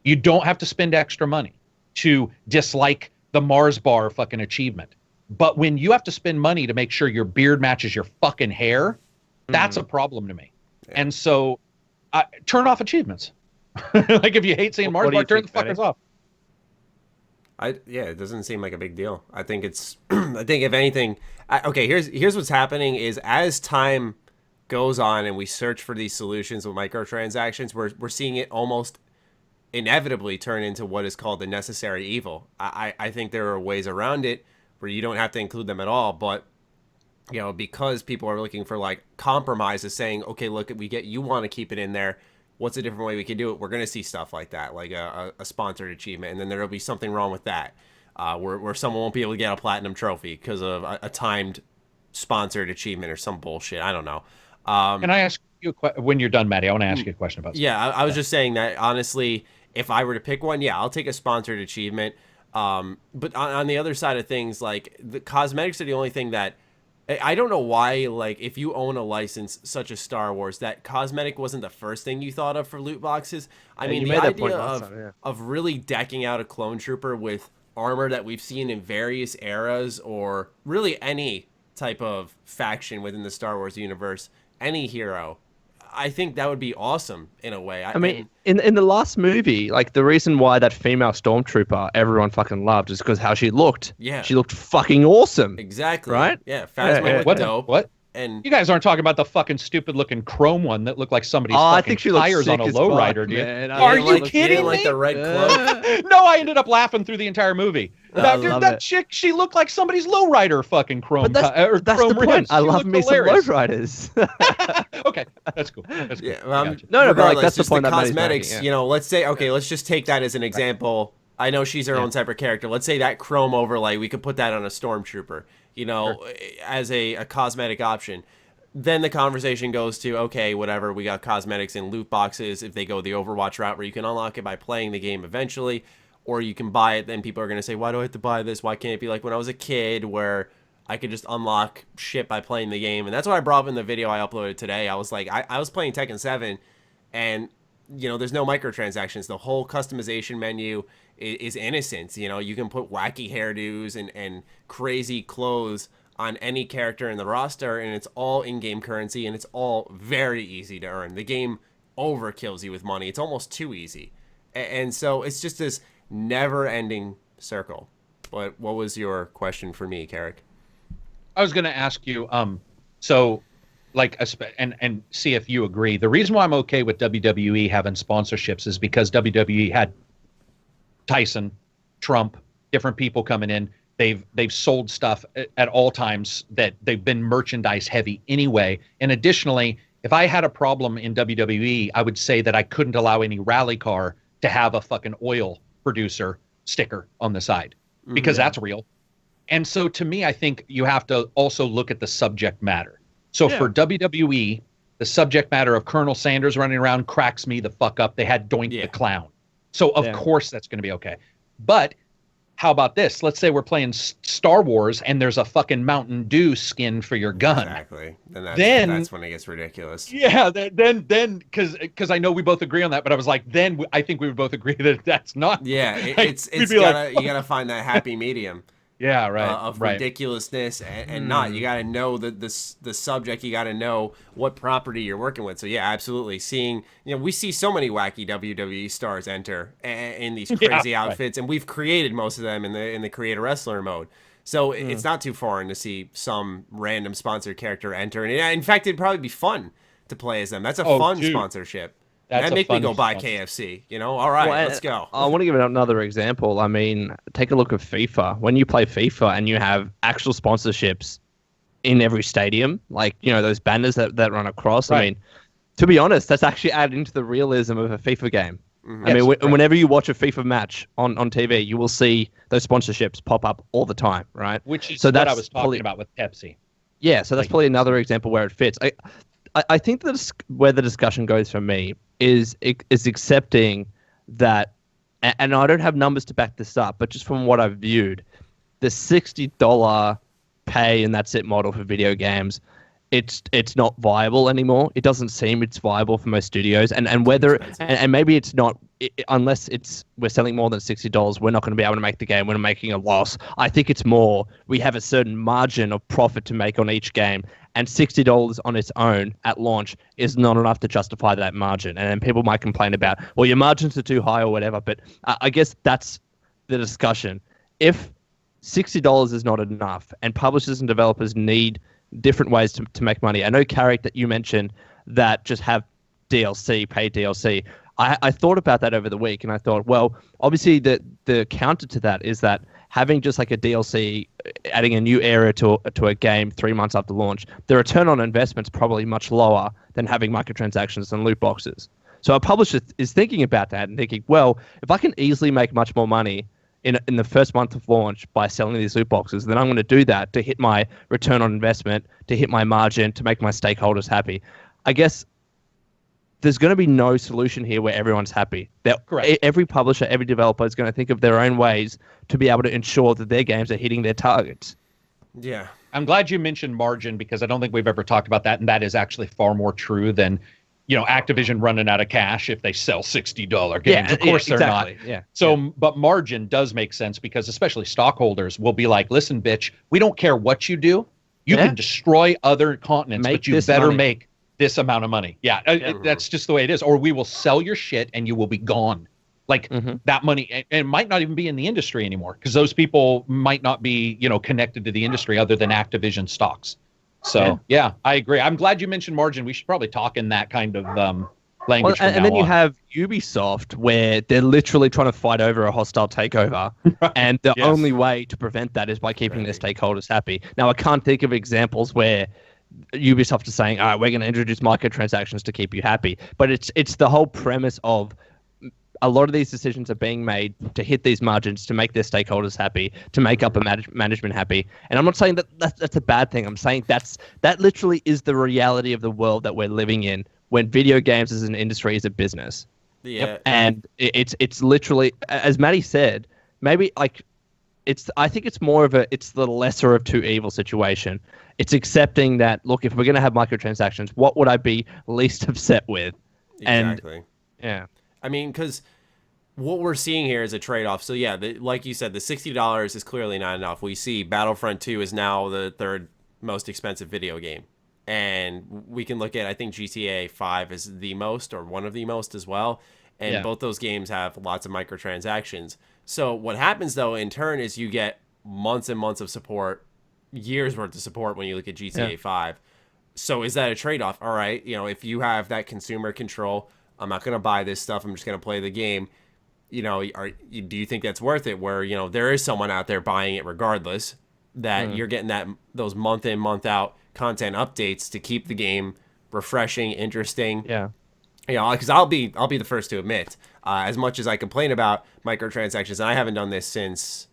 You don't have to spend extra money to dislike the Mars Bar fucking achievement. But when you have to spend money to make sure your beard matches your fucking hair, that's a problem to me. Yeah. And so turn off achievements. Like if you hate seeing Mars Bar, turn the fuckers off. It doesn't seem like a big deal. I think it's I think if anything, here's what's happening is as time goes on and we search for these solutions with microtransactions, we're seeing it almost inevitably turn into what is called the necessary evil. I think there are ways around it where you don't have to include them at all, but because people are looking for like compromises, saying, okay, look, you want to keep it in there. What's a different way we can do it? We're going to see stuff like that, like a sponsored achievement, and then there'll be something wrong with that, where someone won't be able to get a platinum trophy because of a timed sponsored achievement or some bullshit. I don't know. Can I ask you when you're done, Maddie? I want to ask you a question about. Yeah, I was just saying that honestly, if I were to pick one, I'll take a sponsored achievement. But on the other side of things, like the cosmetics are the only thing that I don't know why, like, if you own a license such as Star Wars, that cosmetic wasn't the first thing you thought of for loot boxes. I mean, the idea of really decking out a clone trooper with armor that we've seen in various eras, or really any type of faction within the Star Wars universe, any hero, I think that would be awesome in a way. I mean, in the last movie, like, the reason why that female stormtrooper everyone fucking loved is because how she looked. Yeah. She looked fucking awesome. Exactly. Right? Yeah. Phasma looked dope. What? And you guys aren't talking about the fucking stupid looking chrome one that looked like somebody's fucking tires on a lowrider, dude. Are you kidding me? Like the red cloak? No, I ended up laughing through the entire movie. That chick, she looked like somebody's lowrider fucking chrome. But that's the point. I love me some lowriders. Okay, that's cool. That's cool. Yeah, no, but like, that's the point. The cosmetics, you know, let's say, okay, let's just take that as an example. I know she's her own separate character. Let's say that chrome overlay, we could put that on a stormtrooper, you know, as a cosmetic option. Then the conversation goes to, okay, whatever, we got cosmetics in loot boxes. If they go the Overwatch route where you can unlock it by playing the game eventually, or you can buy it, then people are going to say, why do I have to buy this? Why can't it be like when I was a kid where I could just unlock shit by playing the game? And that's what I brought up in the video I uploaded today. I was like, I was playing Tekken 7, and, you know, there's no microtransactions. The whole customization menu is innocent. You know, you can put wacky hairdos and crazy clothes on any character in the roster, and it's all in-game currency, and it's all very easy to earn. The game overkills you with money. It's almost too easy. And so it's just this never-ending circle. But what was your question for me, Karak? I was going to ask you, so, like, and see if you agree. The reason why I'm okay with WWE having sponsorships is because WWE had Tyson, Trump, different people coming in. They've sold stuff at all times that they've been merchandise heavy anyway. And additionally, if I had a problem in WWE, I would say that I couldn't allow any rally car to have a fucking oil producer sticker on the side, because that's real. And so to me, I think you have to also look at the subject matter. So for WWE, the subject matter of Colonel Sanders running around cracks me the fuck up. They had Doink the Clown. So of course that's going to be okay. But how about this? Let's say we're playing Star Wars and there's a fucking Mountain Dew skin for your gun. Exactly. Then that's when it gets ridiculous. Yeah. Then because I know we both agree on that, but I was like, then I think we would both agree that that's not. Yeah. It's you gotta find that happy medium. Yeah, right. Of ridiculousness and not. You got to know the subject. You got to know what property you're working with. So yeah, absolutely. Seeing, you know, we see so many wacky WWE stars enter in these crazy outfits, and we've created most of them in the creator wrestler mode. So it's not too foreign to see some random sponsored character enter, and in fact, it'd probably be fun to play as them. That's a fun sponsorship. That make me go buy KFC, you know? All right, let's go. I want to give another example. I mean, take a look at FIFA. When you play FIFA and you have actual sponsorships in every stadium, like, you know, those banners that run across, I mean, to be honest, that's actually added into the realism of a FIFA game. I mean, whenever you watch a FIFA match on TV, you will see those sponsorships pop up all the time, right? Which is what I was talking about with Pepsi. Yeah, so that's probably another example where it fits. I think that where the discussion goes for me is accepting that, and I don't have numbers to back this up, but just from what I've viewed, the $60 pay and that's it model for video games, it's not viable anymore. It doesn't seem it's viable for most studios, and whether and maybe it's not unless we're selling more than $60, we're not going to be able to make the game. We're making a loss. I think it's more we have a certain margin of profit to make on each game. And $60 on its own at launch is not enough to justify that margin. And then people might complain about, well, your margins are too high or whatever. But I guess that's the discussion. If $60 is not enough and publishers and developers need different ways to make money. I know, Karak, that you mentioned that just have DLC, paid DLC. I thought about that over the week, and I thought, well, obviously the counter to that is that having just like a DLC, adding a new area to a game 3 months after launch, the return on investment is probably much lower than having microtransactions and loot boxes. So a publisher is thinking about that and thinking, well, if I can easily make much more money in the first month of launch by selling these loot boxes, then I'm going to do that to hit my return on investment, to hit my margin, to make my stakeholders happy. I guess there's going to be no solution here where everyone's happy. Every publisher, every developer is going to think of their own ways to be able to ensure that their games are hitting their targets. Yeah. I'm glad you mentioned margin, because I don't think we've ever talked about that, and that is actually far more true than, Activision running out of cash if they sell $60 games. Of course they're exactly. not. Yeah. So, but margin does make sense, because especially stockholders will be like, listen, bitch, we don't care what you do. You can destroy other continents, but you better make this amount of money. Yeah, that's just the way it is. Or we will sell your shit and you will be gone. Like that money, and it might not even be in the industry anymore, because those people might not be, connected to the industry other than Activision stocks. So yeah, I agree. I'm glad you mentioned margin. We should probably talk in that kind of language. And then you have Ubisoft, where they're literally trying to fight over a hostile takeover, and the only way to prevent that is by keeping their stakeholders happy. Now, I can't think of examples where Ubisoft is saying, "All right, we're going to introduce microtransactions to keep you happy," but it's the whole premise of a lot of these decisions are being made to hit these margins, to make their stakeholders happy, to make upper management happy. And I'm not saying that's a bad thing. I'm saying that literally is the reality of the world that we're living in when video games as an industry is a business. Yeah. And it's literally, as Maddie said, maybe like I think it's more of it's the lesser of two evil situation. It's accepting that, look, if we're going to have microtransactions, what would I be least upset with? Exactly. And yeah. I mean, because what we're seeing here is a trade-off. So yeah, like you said, the $60 is clearly not enough. We see Battlefront 2 is now the third most expensive video game. And we can look at, I think GTA 5 is the most, or one of the most as well. And both those games have lots of microtransactions. So what happens, though, in turn, is you get months and months of support, years worth of support when you look at GTA 5. So is that a trade-off? All right, if you have that consumer control, I'm not going to buy this stuff, I'm just going to play the game. Do you think that's worth it? Where, there is someone out there buying it regardless, that you're getting those month in, month out content updates to keep the game refreshing, interesting. Yeah. Because I'll be the first to admit, as much as I complain about microtransactions, and I haven't done this since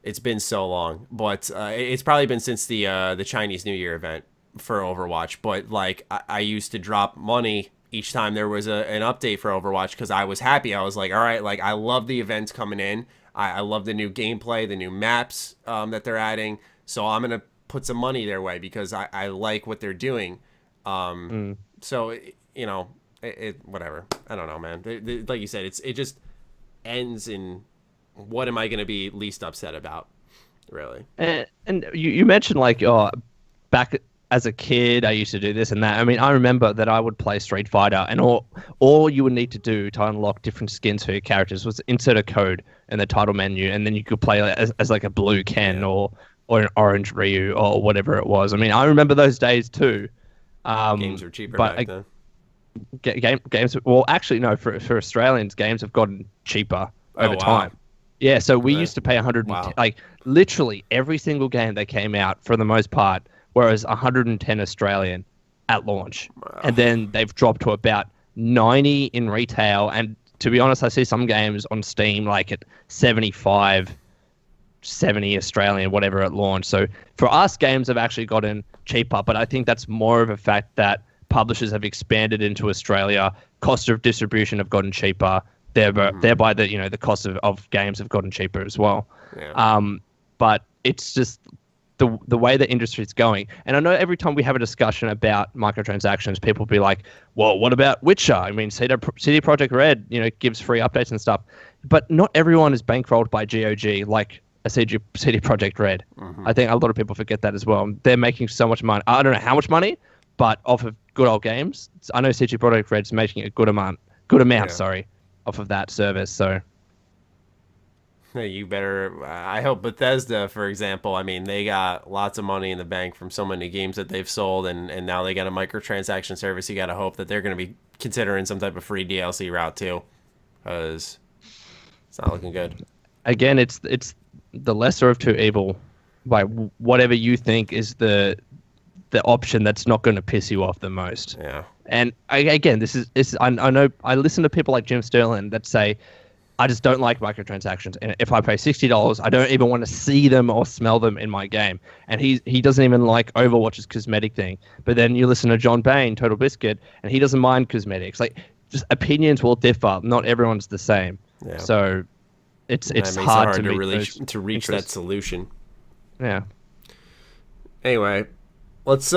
it's been so long, but it's probably been since the Chinese New Year event for Overwatch. But like I used to drop money each time there was an update for Overwatch, because I was happy. I was like, all right, like I love the events coming in. I love the new gameplay, the new maps that they're adding. So I'm going to put some money their way because I like what they're doing. So, whatever. I don't know, man. Like you said, it just ends in what am I going to be least upset about, really. And you mentioned like, back as a kid, I used to do this and that. I mean, I remember that I would play Street Fighter, and all you would need to do to unlock different skins for your characters was insert a code in the title menu, and then you could play as like a blue Ken or an orange Ryu or whatever it was. I mean, I remember those days too. Games were cheaper back then. Games, well, actually, no. For Australians, games have gotten cheaper over time. Yeah, so we used to pay 110, like literally every single game that came out for the most part, whereas 110 Australian at launch. Wow. And then they've dropped to about 90 in retail. And to be honest, I see some games on Steam like at 75, 70 Australian, whatever at launch. So for us, games have actually gotten cheaper, but I think that's more of a fact that publishers have expanded into Australia, cost of distribution have gotten cheaper, thereby the cost of games have gotten cheaper as well. Yeah. But it's just the way the industry is going. And I know every time we have a discussion about microtransactions, people be like, well, what about Witcher? I mean, CD Projekt Red, gives free updates and stuff. But not everyone is bankrolled by GOG like a CD Projekt Red. I think a lot of people forget that as well. They're making so much money. I don't know how much money, but off of good old games. I know CD Projekt Red's making a good amount, off of that service. So you better, I hope Bethesda, for example, I mean, they got lots of money in the bank from so many games that they've sold, and now they got a microtransaction service. You got to hope that they're going to be considering some type of free DLC route too, because it's not looking good. Again, it's the lesser of two evil by whatever you think is the option that's not going to piss you off the most. Yeah. And again, I know I listen to people like Jim Sterling that say, I just don't like microtransactions, and if I pay $60, I don't even want to see them or smell them in my game. And he doesn't even like Overwatch's cosmetic thing. But then you listen to John Bain, Total Biscuit, and he doesn't mind cosmetics. Like, just opinions will differ. Not everyone's the same. Yeah. So it's hard to reach that solution. Yeah. Anyway, let's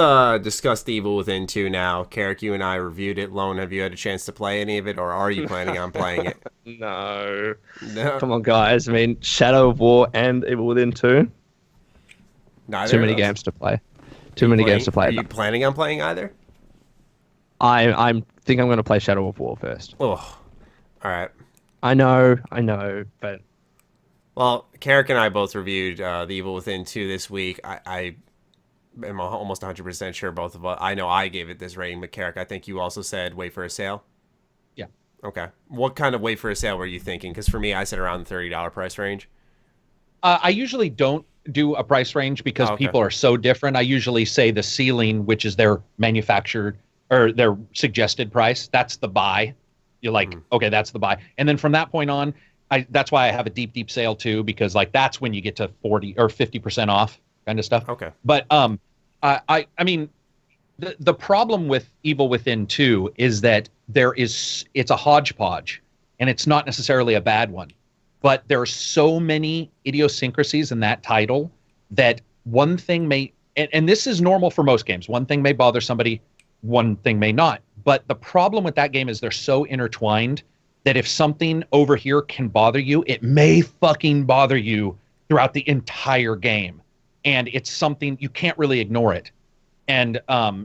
discuss The Evil Within 2 now. Karak, you and I reviewed it. Lone, have you had a chance to play any of it, or are you planning on playing it? No. No. Come on, guys. I mean, Shadow of War and Evil Within 2. Neither Too of many those. games to play. Too many games to play. Are you planning on playing either? I think I'm going to play Shadow of War first. Oh, all right. I know, but Well, Karak and I both reviewed The Evil Within 2 this week. I am almost 100% sure both of us. I know I gave it this rating, but Karak, I think you also said wait for a sale. Yeah. Okay. What kind of wait for a sale were you thinking? Because for me, I said around the $30 price range. I usually don't do a price range because Okay. people are so different. I usually say the ceiling, which is their manufactured or their suggested price. That's the buy. You're like, okay, that's the buy. And then from that point on, that's why I have a deep sale too, because like that's when you get to 40 or 50% off kind of stuff. Okay. But I mean, the problem with Evil Within 2 is that it's a hodgepodge, and it's not necessarily a bad one. But there are so many idiosyncrasies in that title that one thing may, and this is normal for most games, one thing may bother somebody, one thing may not. But the problem with that game is they're so intertwined that if something over here can bother you, it may fucking bother you throughout the entire game. And it's something, you can't really ignore it. And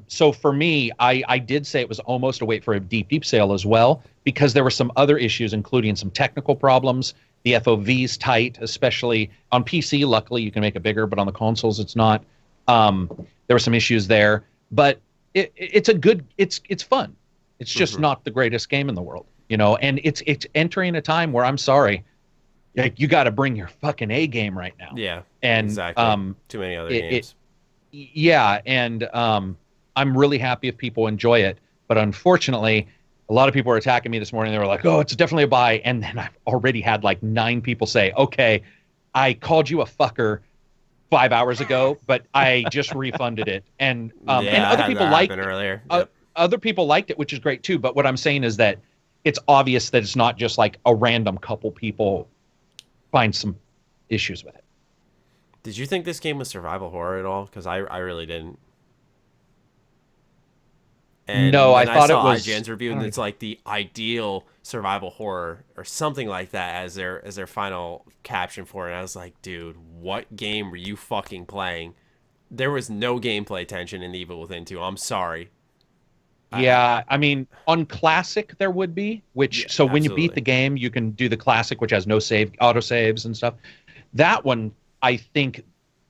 so for me, I did say it was almost a wait for a deep sale as well, because there were some other issues, including some technical problems. The FOV's tight, especially on PC. Luckily, you can make it bigger, but on the consoles, it's not. There were some issues there, but it's fun. It's just not the greatest game in the world, you know. And it's entering a time where I'm sorry, like you got to bring your fucking A game right now. Yeah. And exactly. Too many other games. Yeah, and I'm really happy if people enjoy it, but unfortunately, a lot of people were attacking me this morning. They were like, "Oh, it's definitely a buy," and then I've already had like 9 people say, "Okay, I called you a fucker 5 hours ago, but I just refunded it." And other people liked it. Earlier. Other people liked it, which is great too. But what I'm saying is that it's obvious that it's not just like a random couple people find some issues with it. Did you think this game was survival horror at all? Because I really didn't. And No, I when thought saw it was IGN's review, and it's like the ideal survival horror or something like that as their final caption for it. And I was like, dude, what game were you fucking playing? There was no gameplay tension in Evil Within 2. I'm sorry. Yeah, I mean, on classic there would be, so when you beat absolutely. the game, you can do the classic, which has no auto saves and stuff. That one, I think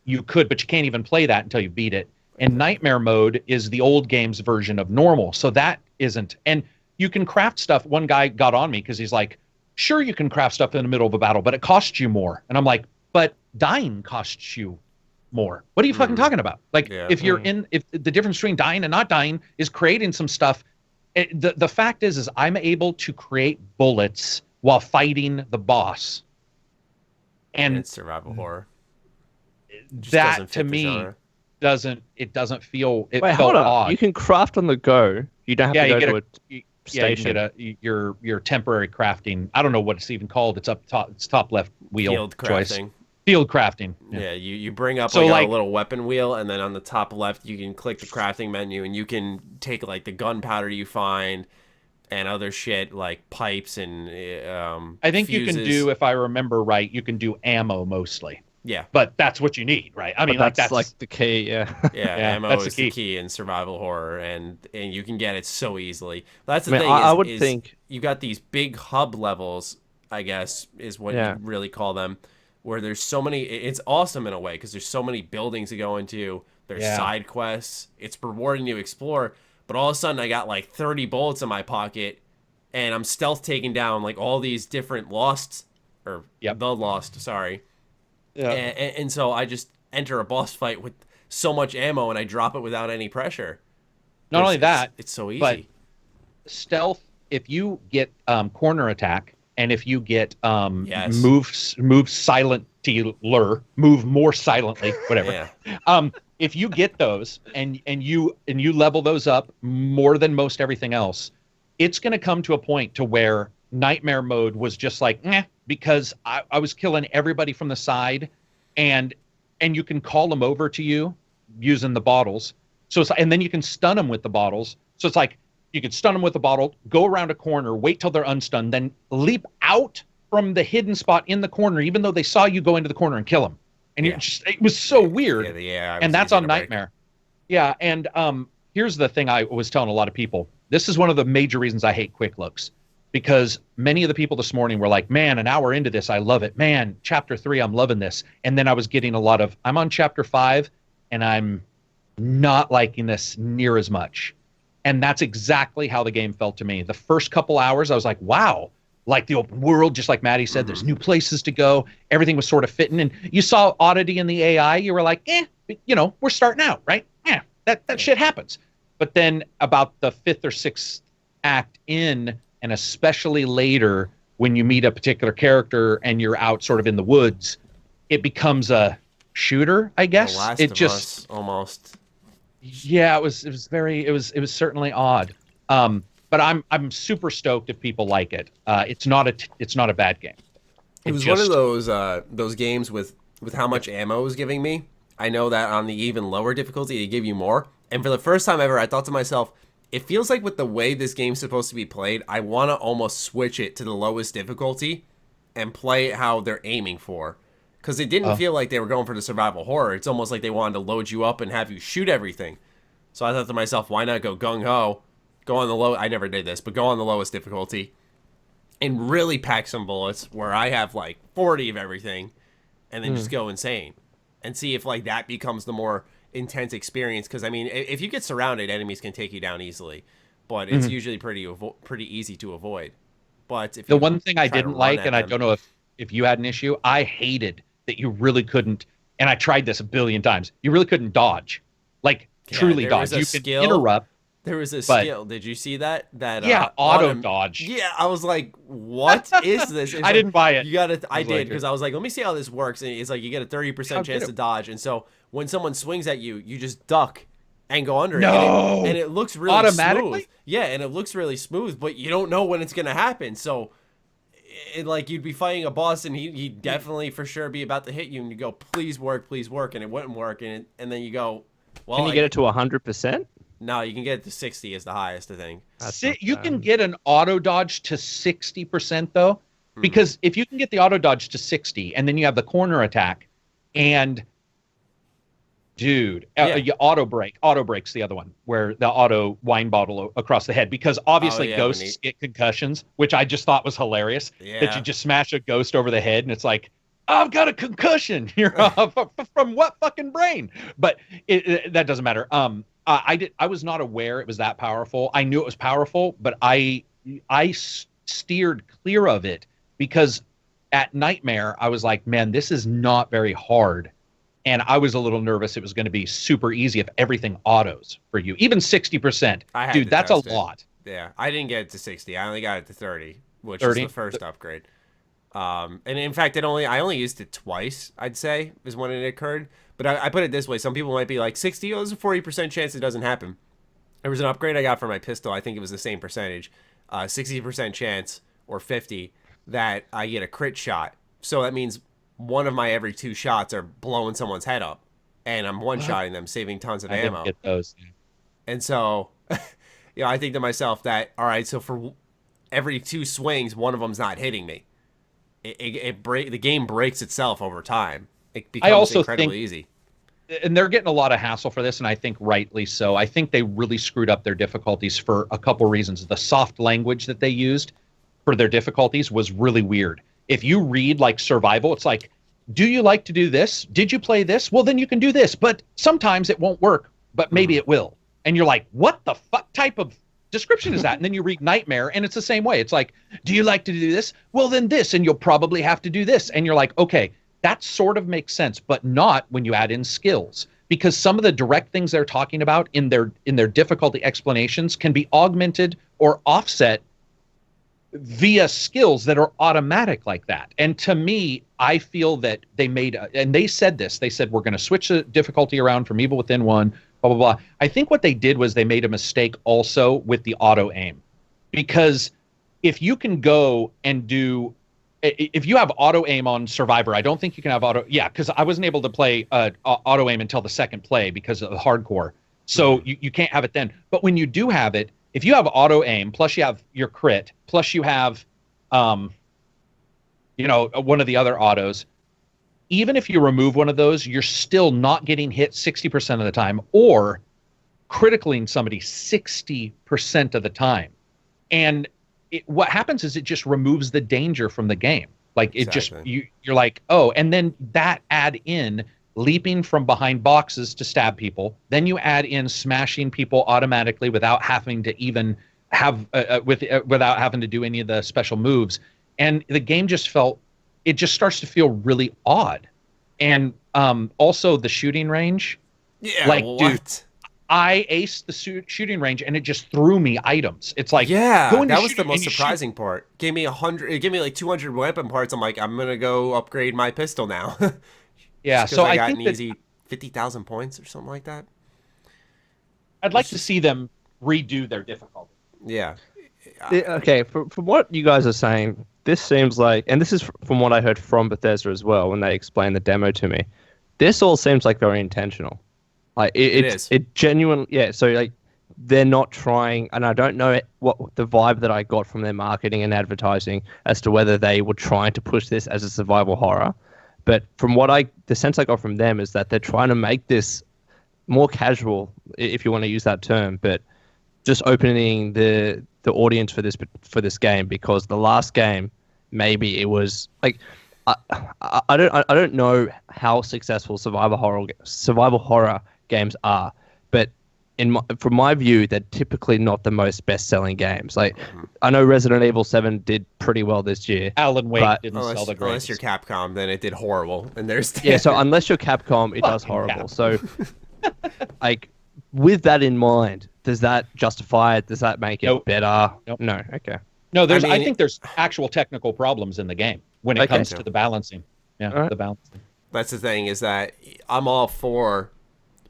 you could, but you can't even play that until you beat it. And Nightmare Mode is the old game's version of normal, so that isn't. And you can craft stuff. One guy got on me because he's like, "Sure, you can craft stuff in the middle of a battle, but it costs you more." And I'm like, "But dying costs you more. What are you fucking talking about? Like, if the difference between dying and not dying is creating some stuff." The fact is I'm able to create bullets while fighting the boss, and it's survival horror. Just that doesn't to fit the me genre. doesn't feel. It wait, felt hold on. odd. You can craft on the go. You don't have to go to a you station. can get your temporary crafting. I don't know what it's even called. It's up top. It's top left wheel Field choice. crafting. Field crafting. Yeah, you bring up So, like a like- little weapon wheel, and then on the top left you can click the crafting menu, and you can take like the gunpowder you find and other shit like pipes and I think you can fuses. do, if I remember right, you can do ammo mostly. Yeah, But that's what you need, right? I mean, But like that's like the key, yeah. yeah. Yeah, Ammo that's is the the key. key in survival horror, and you can get it so easily. That's the I mean, thing. I is, would is think- you got these big hub levels, I guess, is what Yeah. you really call them, where there's so many. It's awesome in a way because there's so many buildings to go into. There's Yeah. side quests. It's rewarding to explore, but all of a sudden I got like 30 bullets in my pocket, and I'm stealth taking down like all these different the lost. Sorry. Yeah. And so I just enter a boss fight with so much ammo, and I drop it without any pressure. Not only that, it's so easy. but stealth. If you get corner attack, and if you get Yes. move silently, move more silently, whatever. Yeah. If you get those and you level those up more than most everything else, it's going to come to a point to where Nightmare Mode was just like, because I was killing everybody from the side, and you can call them over to you, using the bottles. So it's, and then you can stun them with the bottles. So it's like you can stun them with the bottle, go around a corner, wait till they're unstunned, then leap out from the hidden spot in the corner, even though they saw you go into the corner and kill them. And it was so weird. And that's on Nightmare. Yeah, and here's the thing I was telling a lot of people. This is one of the major reasons I hate quick looks, because many of the people this morning were like, man, an hour into this, I love it. Man, chapter 3, I'm loving this. And then I was getting a lot of, I'm on chapter 5, and I'm not liking this near as much. And that's exactly how the game felt to me. The first couple hours, I was like, wow, like the open world, just like Maddie said, there's new places to go. Everything was sort of fitting. And you saw oddity in the AI. You were like, we're starting out, right? Yeah, that shit happens. But then about the 5th or 6th act in, and especially later when you meet a particular character and you're out sort of in the woods, it becomes a shooter, I guess. The Last of Us, almost. Yeah, it was certainly odd. But I'm super stoked if people like it. It's not a bad game. It was one of those games with how much ammo it was giving me. I know that on the even lower difficulty, they give you more. And for the first time ever, I thought to myself, it feels like with the way this game's supposed to be played, I want to almost switch it to the lowest difficulty and play it how they're aiming for. Because it didn't feel like they were going for the survival horror. It's almost like they wanted to load you up and have you shoot everything. So I thought to myself, why not go gung-ho, go on the low. I never did this, but go on the lowest difficulty and really pack some bullets where I have like 40 of everything, and then just go insane and see if like that becomes the more intense experience. Because I mean, if you get surrounded, enemies can take you down easily, but it's usually pretty easy to avoid. But if the one thing I didn't like, and I don't know if you had an issue, I hated that you really couldn't, and I tried this a billion times, you really couldn't dodge, like truly dodge. You could interrupt. There was a skill. Did you see that? Auto dodge. Yeah, I was like, what is this? I didn't buy it. You got to. I did, because I was like, let me see how this works. And it's like you get a 30% chance to dodge, and so when someone swings at you, you just duck and go under. No, and it looks really automatically smooth. Yeah, and it looks really smooth, but you don't know when it's gonna happen. So, like you'd be fighting a boss, and he'd definitely for sure be about to hit you, and you go, please work, and it wouldn't work, and then you go, well, can you get it to 100%? No, you can get it to 60 is the highest, I think. You can get an auto dodge to 60% though, because if you can get the auto dodge to 60 and then you have the corner attack, and dude, you auto breaks the other one, where the auto wine bottle across the head, because obviously ghosts get concussions, which I just thought was hilarious. That you just smash a ghost over the head and it's like, I've got a concussion. You're from what fucking brain? But that doesn't matter. I was not aware it was that powerful. I knew it was powerful, but I steered clear of it, because at Nightmare I was like, man, this is not very hard, and I was a little nervous it was going to be super easy if everything autos for you. Even 60%, dude, that's a lot. Yeah, I didn't get it to 60. I only got it to 30, which is the first upgrade. And in fact, I only used it twice, I'd say, is when it occurred. But I put it this way. Some people might be like, 60, there's a 40% chance it doesn't happen. There was an upgrade I got for my pistol. I think it was the same percentage. 60% chance, or 50, that I get a crit shot. So that means one of my every 2 shots are blowing someone's head up. And I'm one-shotting them, saving tons of ammo. I didn't get those. And so, I think to myself that, all right, so for every 2 swings, one of them's not hitting me. The game breaks itself over time. It becomes incredibly easy. And they're getting a lot of hassle for this, and I think rightly so. I think they really screwed up their difficulties for a couple reasons. The soft language that they used for their difficulties was really weird. If you read like survival, it's like, do you like to do this? Did you play this? Well, then you can do this. But sometimes it won't work, but maybe it will. And you're like, what the fuck type of description is that? And then you read Nightmare, and it's the same way. It's like, do you like to do this? Well, then this, and you'll probably have to do this. And you're like, okay, that sort of makes sense, but not when you add in skills, because some of the direct things they're talking about in their difficulty explanations can be augmented or offset via skills that are automatic like that. And to me, I feel that they made, and they said this, they said, we're going to switch the difficulty around from Evil Within 1, blah, blah, blah. I think what they did was they made a mistake also with the auto aim, because if you can go and do if you have auto aim on Survivor, I don't think you can have auto. Yeah, because I wasn't able to play auto aim until the second play because of the hardcore. So you can't have it then. But when you do have it, if you have auto aim, plus you have your crit, plus you have, one of the other autos, even if you remove one of those, you're still not getting hit 60% of the time or critically somebody 60% of the time. And what happens is it just removes the danger from the game. Like it just, you're like, oh, and then that add in leaping from behind boxes to stab people. Then you add in smashing people automatically without having to even have, without having to do any of the special moves. And the game just it just starts to feel really odd. And also the shooting range. Yeah, like, what? Dude, I aced the shooting range and it just threw me items. It's like, yeah, that was the most surprising part. Gave me 100, it gave me like 200 weapon parts. I'm like, I'm going to go upgrade my pistol now. Yeah, so I got think an easy 50,000 points or something like that. I'd like to see them redo their difficulty. Yeah. Okay, from what you guys are saying, this seems like, and this is from what I heard from Bethesda as well when they explained the demo to me, this all seems like very intentional. Like it genuinely, yeah. So like they're not trying, and I don't know what the vibe that I got from their marketing and advertising as to whether they were trying to push this as a survival horror. But from the sense I got from them is that they're trying to make this more casual, if you want to use that term, but just opening the audience for this game, because the last game, maybe it was like, I don't know how successful survival horror games are, but from my view, they're typically not the most best-selling games. Like, I know Resident Evil 7 did pretty well this year. Alan Wake didn't sell the Unless greatest. you're Capcom, then it did horrible. And there's yeah. So unless you're Capcom, it does horrible. So, like, with that in mind, does that justify it? Does that make it better? Nope. No. Okay. No, I think there's actual technical problems in the game when it comes to the balancing. Yeah, the balancing. That's the thing, is that I'm all for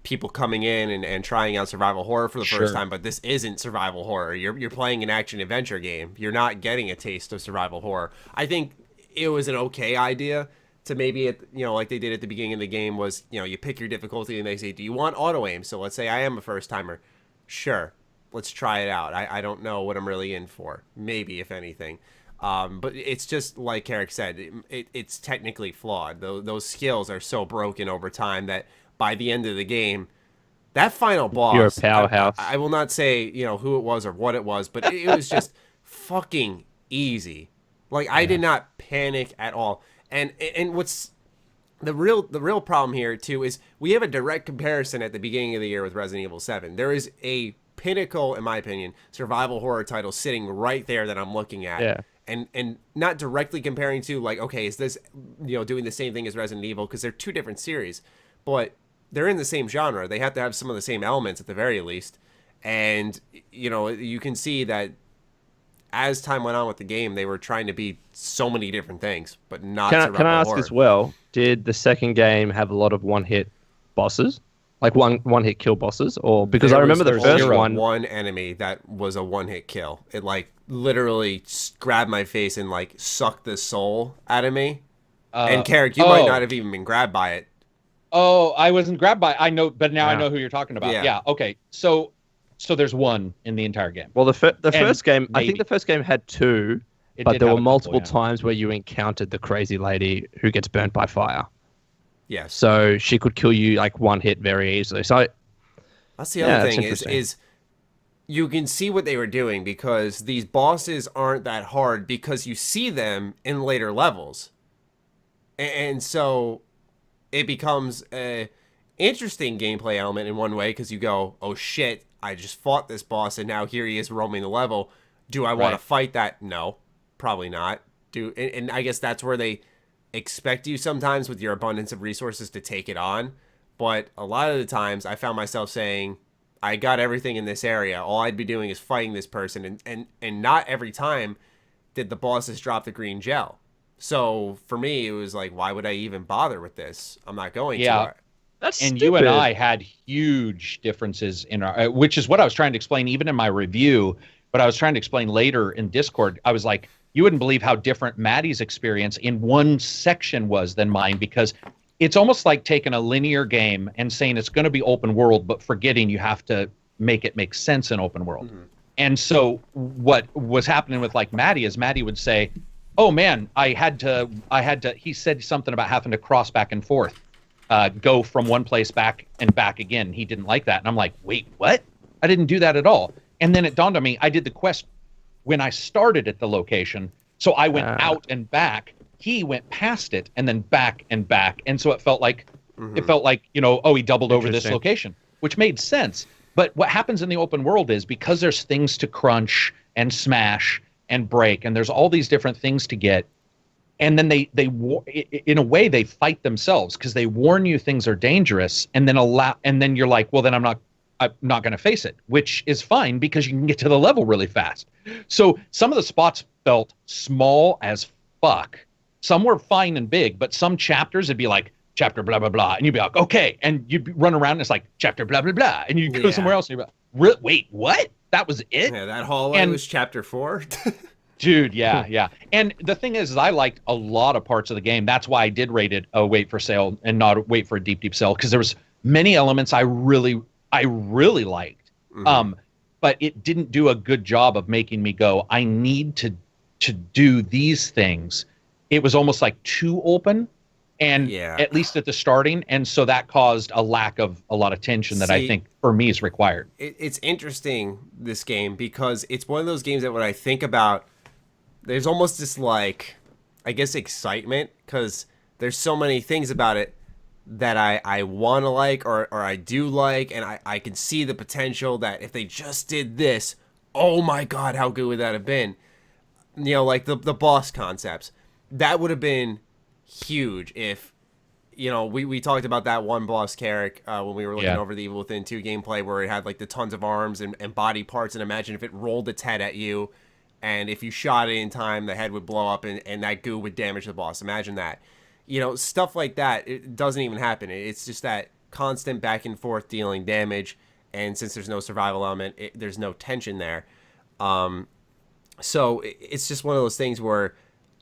people coming in and trying out survival horror for the first time, but this isn't survival horror. You're playing an action adventure game. You're not getting a taste of survival horror. I think it was an okay idea to maybe, like they did at the beginning of the game, was, you pick your difficulty and they say, do you want auto aim? So let's say I am a first timer. Sure, let's try it out. I don't know what I'm really in for. Maybe, if anything. But it's just like Karak said, it's technically flawed. Those skills are so broken over time that by the end of the game, that final boss, you're a powerhouse. I will not say who it was or what it was, but it was just fucking easy. Like, I did not panic at all. And what's the real problem here too is we have a direct comparison at the beginning of the year with Resident Evil 7. There is a pinnacle, in my opinion, survival horror title sitting right there that I'm looking at. Yeah. And not directly comparing to, like, okay, is this doing the same thing as Resident Evil, because they're two different series, but they're in the same genre. They have to have some of the same elements at the very least. And you can see that as time went on with the game, they were trying to be so many different things, but not survival horror. Can I ask as well, did the second game have a lot of one-hit bosses? Like one-hit kill bosses? Or because I remember the first one enemy that was a one-hit kill. It, like, literally grabbed my face and, like, sucked the soul out of me. And Karak, you might not have even been grabbed by it. Oh, I wasn't grabbed by it. I know, but now I know who you're talking about. Yeah. Okay. So there's one in the entire game. Well, the first game, I think the first game had two, but there were multiple times where you encountered the crazy lady who gets burnt by fire. Yeah. So she could kill you like one hit very easily. So that's the other thing is you can see what they were doing, because these bosses aren't that hard because you see them in later levels. And so it becomes a interesting gameplay element in one way, because you go, oh shit, I just fought this boss and now here he is roaming the level. Do I want to fight that? No, probably not. And I guess that's where they expect you sometimes with your abundance of resources to take it on. But a lot of the times I found myself saying, I got everything in this area. All I'd be doing is fighting this person. And not every time did the bosses drop the green gel. So for me, it was like, why would I even bother with this? I'm not going to. That's and stupid. You and I had huge differences in our, which is what I was trying to explain even in my review, but I was trying to explain later in Discord. I was like, you wouldn't believe how different Maddie's experience in one section was than mine, because it's almost like taking a linear game and saying it's going to be open world, but forgetting you have to make it make sense in open world. Mm-hmm. And so what was happening with like Maddie is Maddie would say, oh man, I had to, he said something about having to cross back and forth, go from one place back and back again. He didn't like that. And I'm like, wait, what? I didn't do that at all. And then it dawned on me, I did the quest when I started at the location. So I went out and back. He went past it and then back and back. And so it felt like, you know, oh, he doubled over this location, which made sense. But what happens in the open world is, because there's things to crunch and smash and break, and there's all these different things to get, and then they in a way they fight themselves, because they warn you things are dangerous, and then you're like, well, then I'm not going to face it, which is fine because you can get to the level really fast. So some of the spots felt small as fuck. Some were fine and big, but some chapters it'd be like chapter blah blah blah, and you'd be like, okay, and you'd run around and it's like chapter blah blah blah, and you go somewhere else and you'd be like, wait, what? That was it? Yeah, that hallway was chapter 4. Dude, yeah. And the thing is I liked a lot of parts of the game. That's why I did rate it a wait for sale and not wait for a deep sale, because there was many elements I really liked. Mm-hmm. But it didn't do a good job of making me go, I need to do these things. It was almost like too open, and at least at the starting. And so that caused a lack of a lot of tension that I think for me is required. It's interesting, this game, because it's one of those games that when I think about, there's almost this like, I guess, excitement, because there's so many things about it that I want to like, or I do like, and I can see the potential that if they just did this, oh my God, how good would that have been? You know, like the boss concepts. That would have been huge if, you know, we talked about that one boss, Karak, when we were looking over the Evil Within 2 gameplay, where it had like the tons of arms and body parts, and imagine if it rolled its head at you, and if you shot it in time, the head would blow up and that goo would damage the boss. Imagine that. You know, stuff like that, it doesn't even happen. It's just that constant back and forth dealing damage, and since there's no survival element, there's no tension there. So it's just one of those things where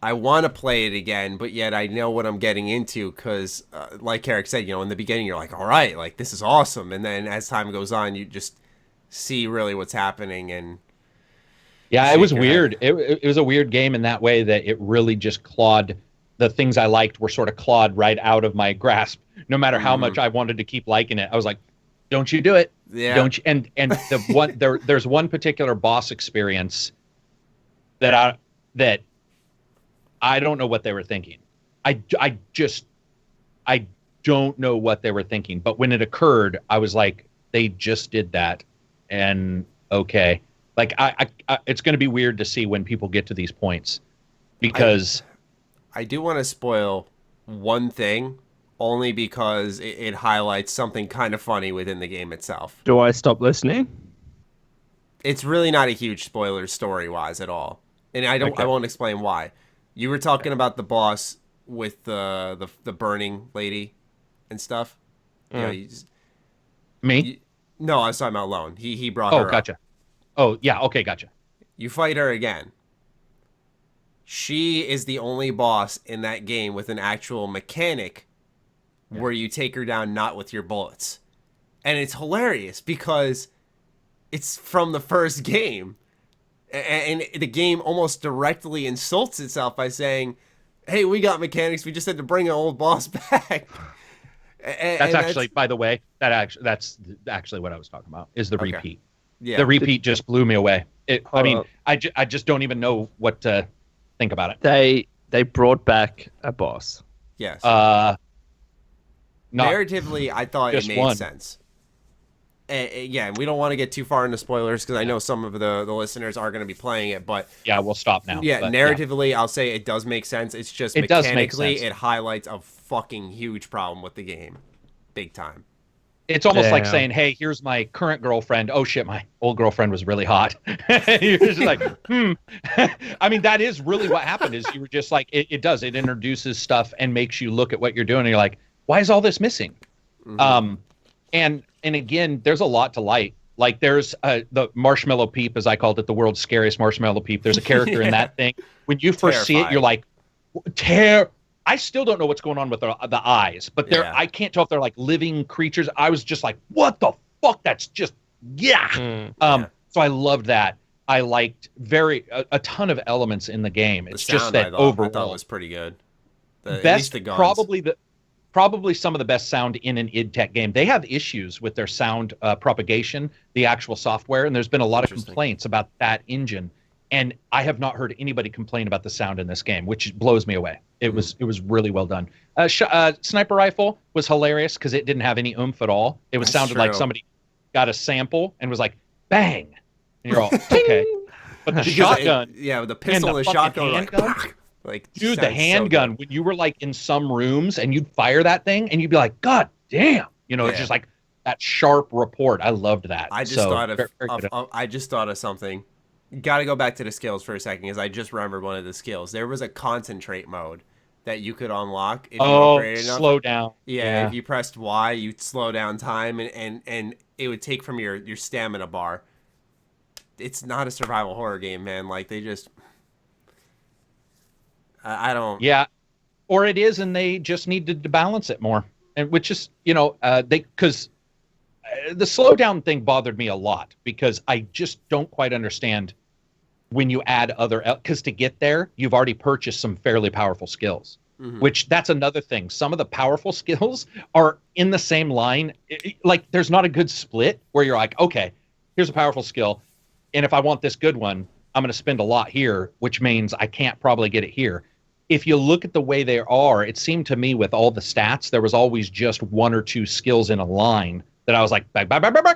I want to play it again, but yet I know what I'm getting into, because like Karak said, you know, in the beginning you're like, all right, like this is awesome, and then as time goes on, you just see really what's happening. And it was weird. It was a weird game in that way, that it really just clawed. The things I liked were sort of clawed right out of my grasp. No matter how much I wanted to keep liking it, I was like, don't you do it. Yeah. Don't you? And the one there's one particular boss experience that I don't know what they were thinking. I don't know what they were thinking. But when it occurred, I was like, they just did that. And okay. Like I it's going to be weird to see when people get to these points, because I do want to spoil one thing, only because it highlights something kind of funny within the game itself. Do I stop listening? It's really not a huge spoiler story-wise at all. And I won't explain why. You were talking about the boss with the burning lady and stuff. You know, Me? No, I was talking about Lone. He brought her gotcha. up. Oh, yeah, okay, gotcha. You fight her again. She is the only boss in that game with an actual mechanic where you take her down not with your bullets. And it's hilarious because it's from the first game. And the game almost directly insults itself by saying, hey, we got mechanics, we just had to bring an old boss back. That's actually, by the way, that's actually what I was talking about, is the repeat. Yeah. The repeat just blew me away. I just don't even know what to think about it. They brought back a boss. Yes. Narratively, I thought it made sense. Yeah, we don't want to get too far into spoilers, because I know some of the listeners are going to be playing it, but yeah, we'll stop now. Yeah, narratively, I'll say it does make sense. It's just mechanically, it highlights a fucking huge problem with the game, big time. It's almost like saying, hey, here's my current girlfriend. Oh shit, my old girlfriend was really hot. You're just like, I mean, that is really what happened. Is you were just like, it does. It introduces stuff and makes you look at what you're doing, and you're like, why is all this missing? Mm-hmm. And again, there's a lot to like Like there's the Marshmallow Peep, as I called it, the world's scariest Marshmallow Peep. There's a character in that thing. When you first see it, you're like, I still don't know what's going on with the eyes, but I can't tell if they're like living creatures. I was just like, what the fuck? That's just, So I loved that. I liked a ton of elements in the game. It's just that overall, I thought was pretty good. Best, probably some of the best sound in an id Tech game. They have issues with their sound propagation, the actual software, and there's been a lot of complaints about that engine. And I have not heard anybody complain about the sound in this game, which blows me away. It was really well done. Sniper rifle was hilarious because it didn't have any oomph at all. It sounded like somebody got a sample and was like, bang. And you're all, okay. But the shotgun. The pistol and the shotgun. Like, dude, the handgun, when you were like in some rooms and you'd fire that thing and you'd be like, God damn. It's just like that sharp report. I loved that. I just thought of something. Got to go back to the skills for a second because I just remembered one of the skills. There was a concentrate mode that you could unlock if you upgraded enough. Slow down. Yeah, if you pressed Y, you'd slow down time and it would take from your stamina bar. It's not a survival horror game, man. Like, they just... I don't... Yeah, or it is, and they just needed to balance it more. And which is, because the slowdown thing bothered me a lot because I just don't quite understand when you add because to get there, you've already purchased some fairly powerful skills, which that's another thing. Some of the powerful skills are in the same line. Like, there's not a good split where you're like, okay, here's a powerful skill. And if I want this good one, I'm going to spend a lot here, which means I can't probably get it here. If you look at the way they are, it seemed to me with all the stats, there was always just one or two skills in a line that I was like, bang, bang, bang, bang, bang.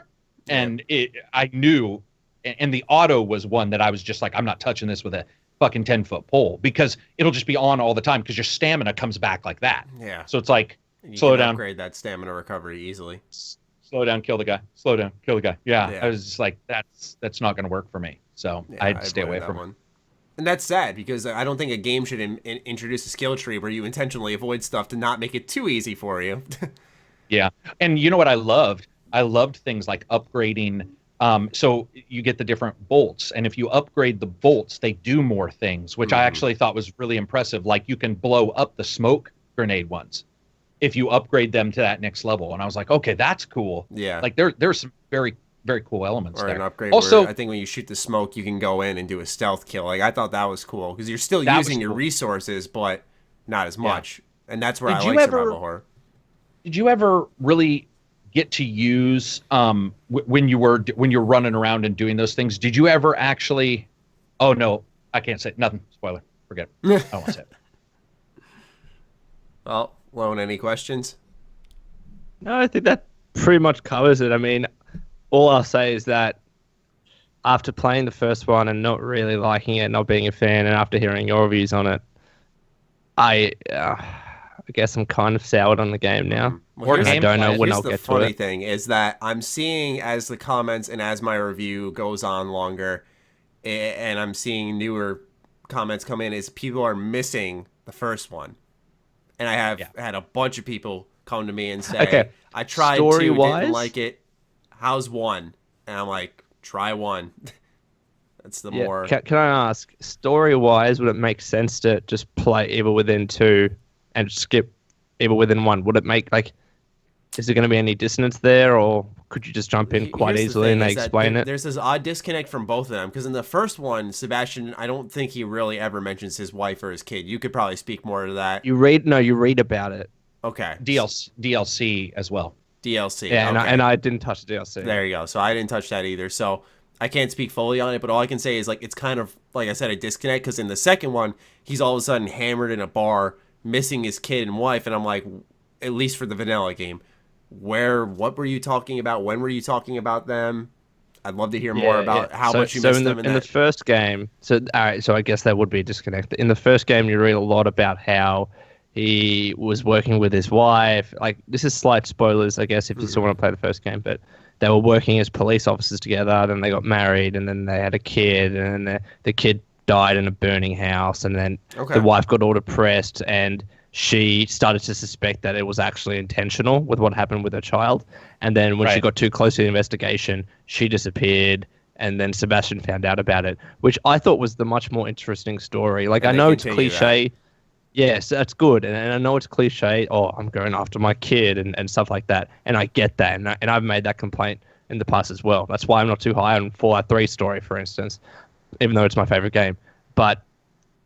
And I knew, and the auto was one that I was just like, I'm not touching this with a fucking 10-foot pole because it'll just be on all the time because your stamina comes back like that. Yeah. So it's like, slow down. Upgrade that stamina recovery easily. Slow down, kill the guy. Slow down, kill the guy. Yeah. I was just like, that's not going to work for me. So I'd stay away from it. And that's sad because I don't think a game should introduce a skill tree where you intentionally avoid stuff to not make it too easy for you. Yeah. And you know what I loved? I loved things like upgrading. So you get the different bolts. And if you upgrade the bolts, they do more things, which I actually thought was really impressive. Like you can blow up the smoke grenade ones if you upgrade them to that next level. And I was like, okay, that's cool. Yeah. Like there's some very, very cool elements or there. An upgrade also, where I think when you shoot the smoke, you can go in and do a stealth kill. Like, I thought that was cool because you're still using your resources, but not as much. Yeah. And that's where I like survival horror. Did you ever really get to use when you're running around and doing those things? Did you ever actually? Oh no, I can't say nothing. Spoiler. Forget it. I don't want to say it. Well, Lone, any questions? No, I think that pretty much covers it. I mean, all I'll say is that after playing the first one and not really liking it, not being a fan, and after hearing your reviews on it, I guess I'm kind of soured on the game now. Well, I don't know when I'll get to it. The funny thing is that I'm seeing as the comments and as my review goes on longer, and I'm seeing newer comments come in, is people are missing the first one. And I have had a bunch of people come to me and say, I tried Story-wise? didn't like it. How's one? And I'm like, try one. That's the more... Can I ask, story-wise, would it make sense to just play Evil Within 2 and skip Evil Within 1? Would it make, like... Is there going to be any dissonance there, or could you just jump in quite easily and they explain it? There's this odd disconnect from both of them, because in the first one, Sebastian, I don't think he really ever mentions his wife or his kid. You could probably speak more to that. You read about it. Okay. DLC as well. DLC. Yeah, okay. and I didn't touch the DLC. There you go. So I didn't touch that either. So I can't speak fully on it, but all I can say is, like, it's kind of, like I said, a disconnect, because in the second one, he's all of a sudden hammered in a bar, missing his kid and wife, and I'm like, at least for the vanilla game, what were you talking about? When were you talking about them? I'd love to hear more about how much you missed them in the first game. So all right, so I guess that would be a disconnect. In the first game, you read a lot about how he was working with his wife. Like, this is slight spoilers, I guess, if you still want to play the first game, but they were working as police officers together, then they got married, and then they had a kid, and then the kid died in a burning house, and then the wife got all depressed, and she started to suspect that it was actually intentional with what happened with her child. And then when she Right. got too close to the investigation, she disappeared. And then Sebastian found out about it, which I thought was the much more interesting story. Like, And I they know it's continue cliche. Yes, that's good. And I know it's cliche. Oh, I'm going after my kid and stuff like that. And I get that. And I've made that complaint in the past as well. That's why I'm not too high on Fallout 3 story, for instance, even though it's my favorite game. But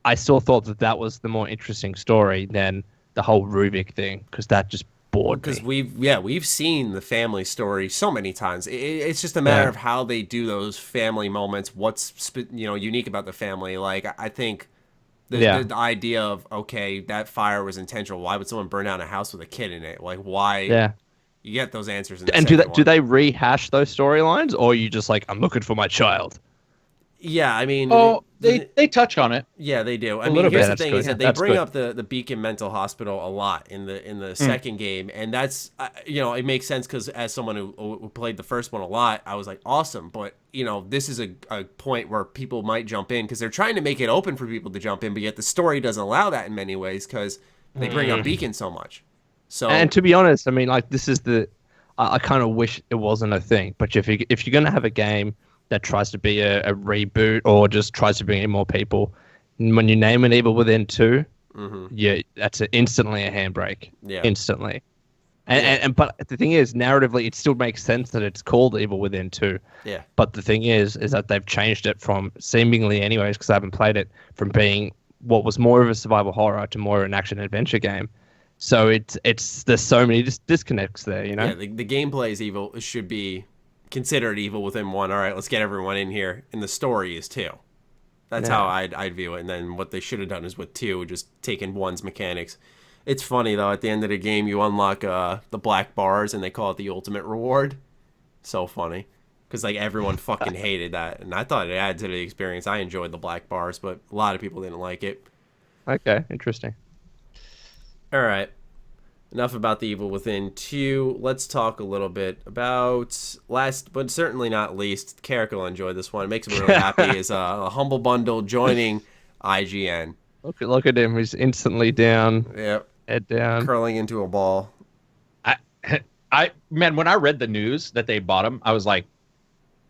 I still thought that was the more interesting story than the whole Rubik thing, because that just bored Because me. we've seen the family story so many times. It's just a matter Yeah. of how they do those family moments. What's unique about the family? Like, I think the idea of, okay, that fire was intentional. Why would someone burn down a house with a kid in it? Like, why? Yeah. You get those answers in the And second do one. they rehash those storylines, or are you just like, I'm looking for my child? Yeah, I mean, Oh, they touch on it. yeah, they do. I A mean, little here's bit. the That's thing: good. is that they That's bring good. up the Beacon Mental Hospital a lot in the second game, and that's it makes sense because as someone who played the first one a lot, I was like, awesome. But this is a point where people might jump in because they're trying to make it open for people to jump in, but yet the story doesn't allow that in many ways because they bring up Beacon so much. So And to be honest, I mean, like, this is I kind of wish it wasn't a thing. But if you're gonna have a game that tries to be a reboot or just tries to bring in more people, when you name it Evil Within 2, yeah, that's instantly a handbrake. Yeah. Instantly. And but the thing is, narratively, it still makes sense that it's called Evil Within 2. yeah, But the thing is that they've changed it from, seemingly anyways, because I haven't played it, from being what was more of a survival horror to more of an action adventure game. So there's so many disconnects there, you know? yeah, the gameplay is evil. It should be considered Evil Within 1. All right, let's get everyone in here, and the story is 2. That's how I'd view it. And then what they should have done is with 2, just taking 1's mechanics. It's funny though. At the end of the game, you unlock the black bars, and they call it the ultimate reward. So funny, because like everyone fucking hated that, and I thought it added to the experience. I enjoyed the black bars, but a lot of people didn't like it. Okay, interesting. All right. Enough about the Evil Within 2. Let's talk a little bit about last, but certainly not least. Karak will enjoy this one. It makes him really happy. Is a Humble Bundle joining IGN. Look at him. He's instantly down, Yep. head down. Curling into a ball. Man, when I read the news that they bought him, I was like,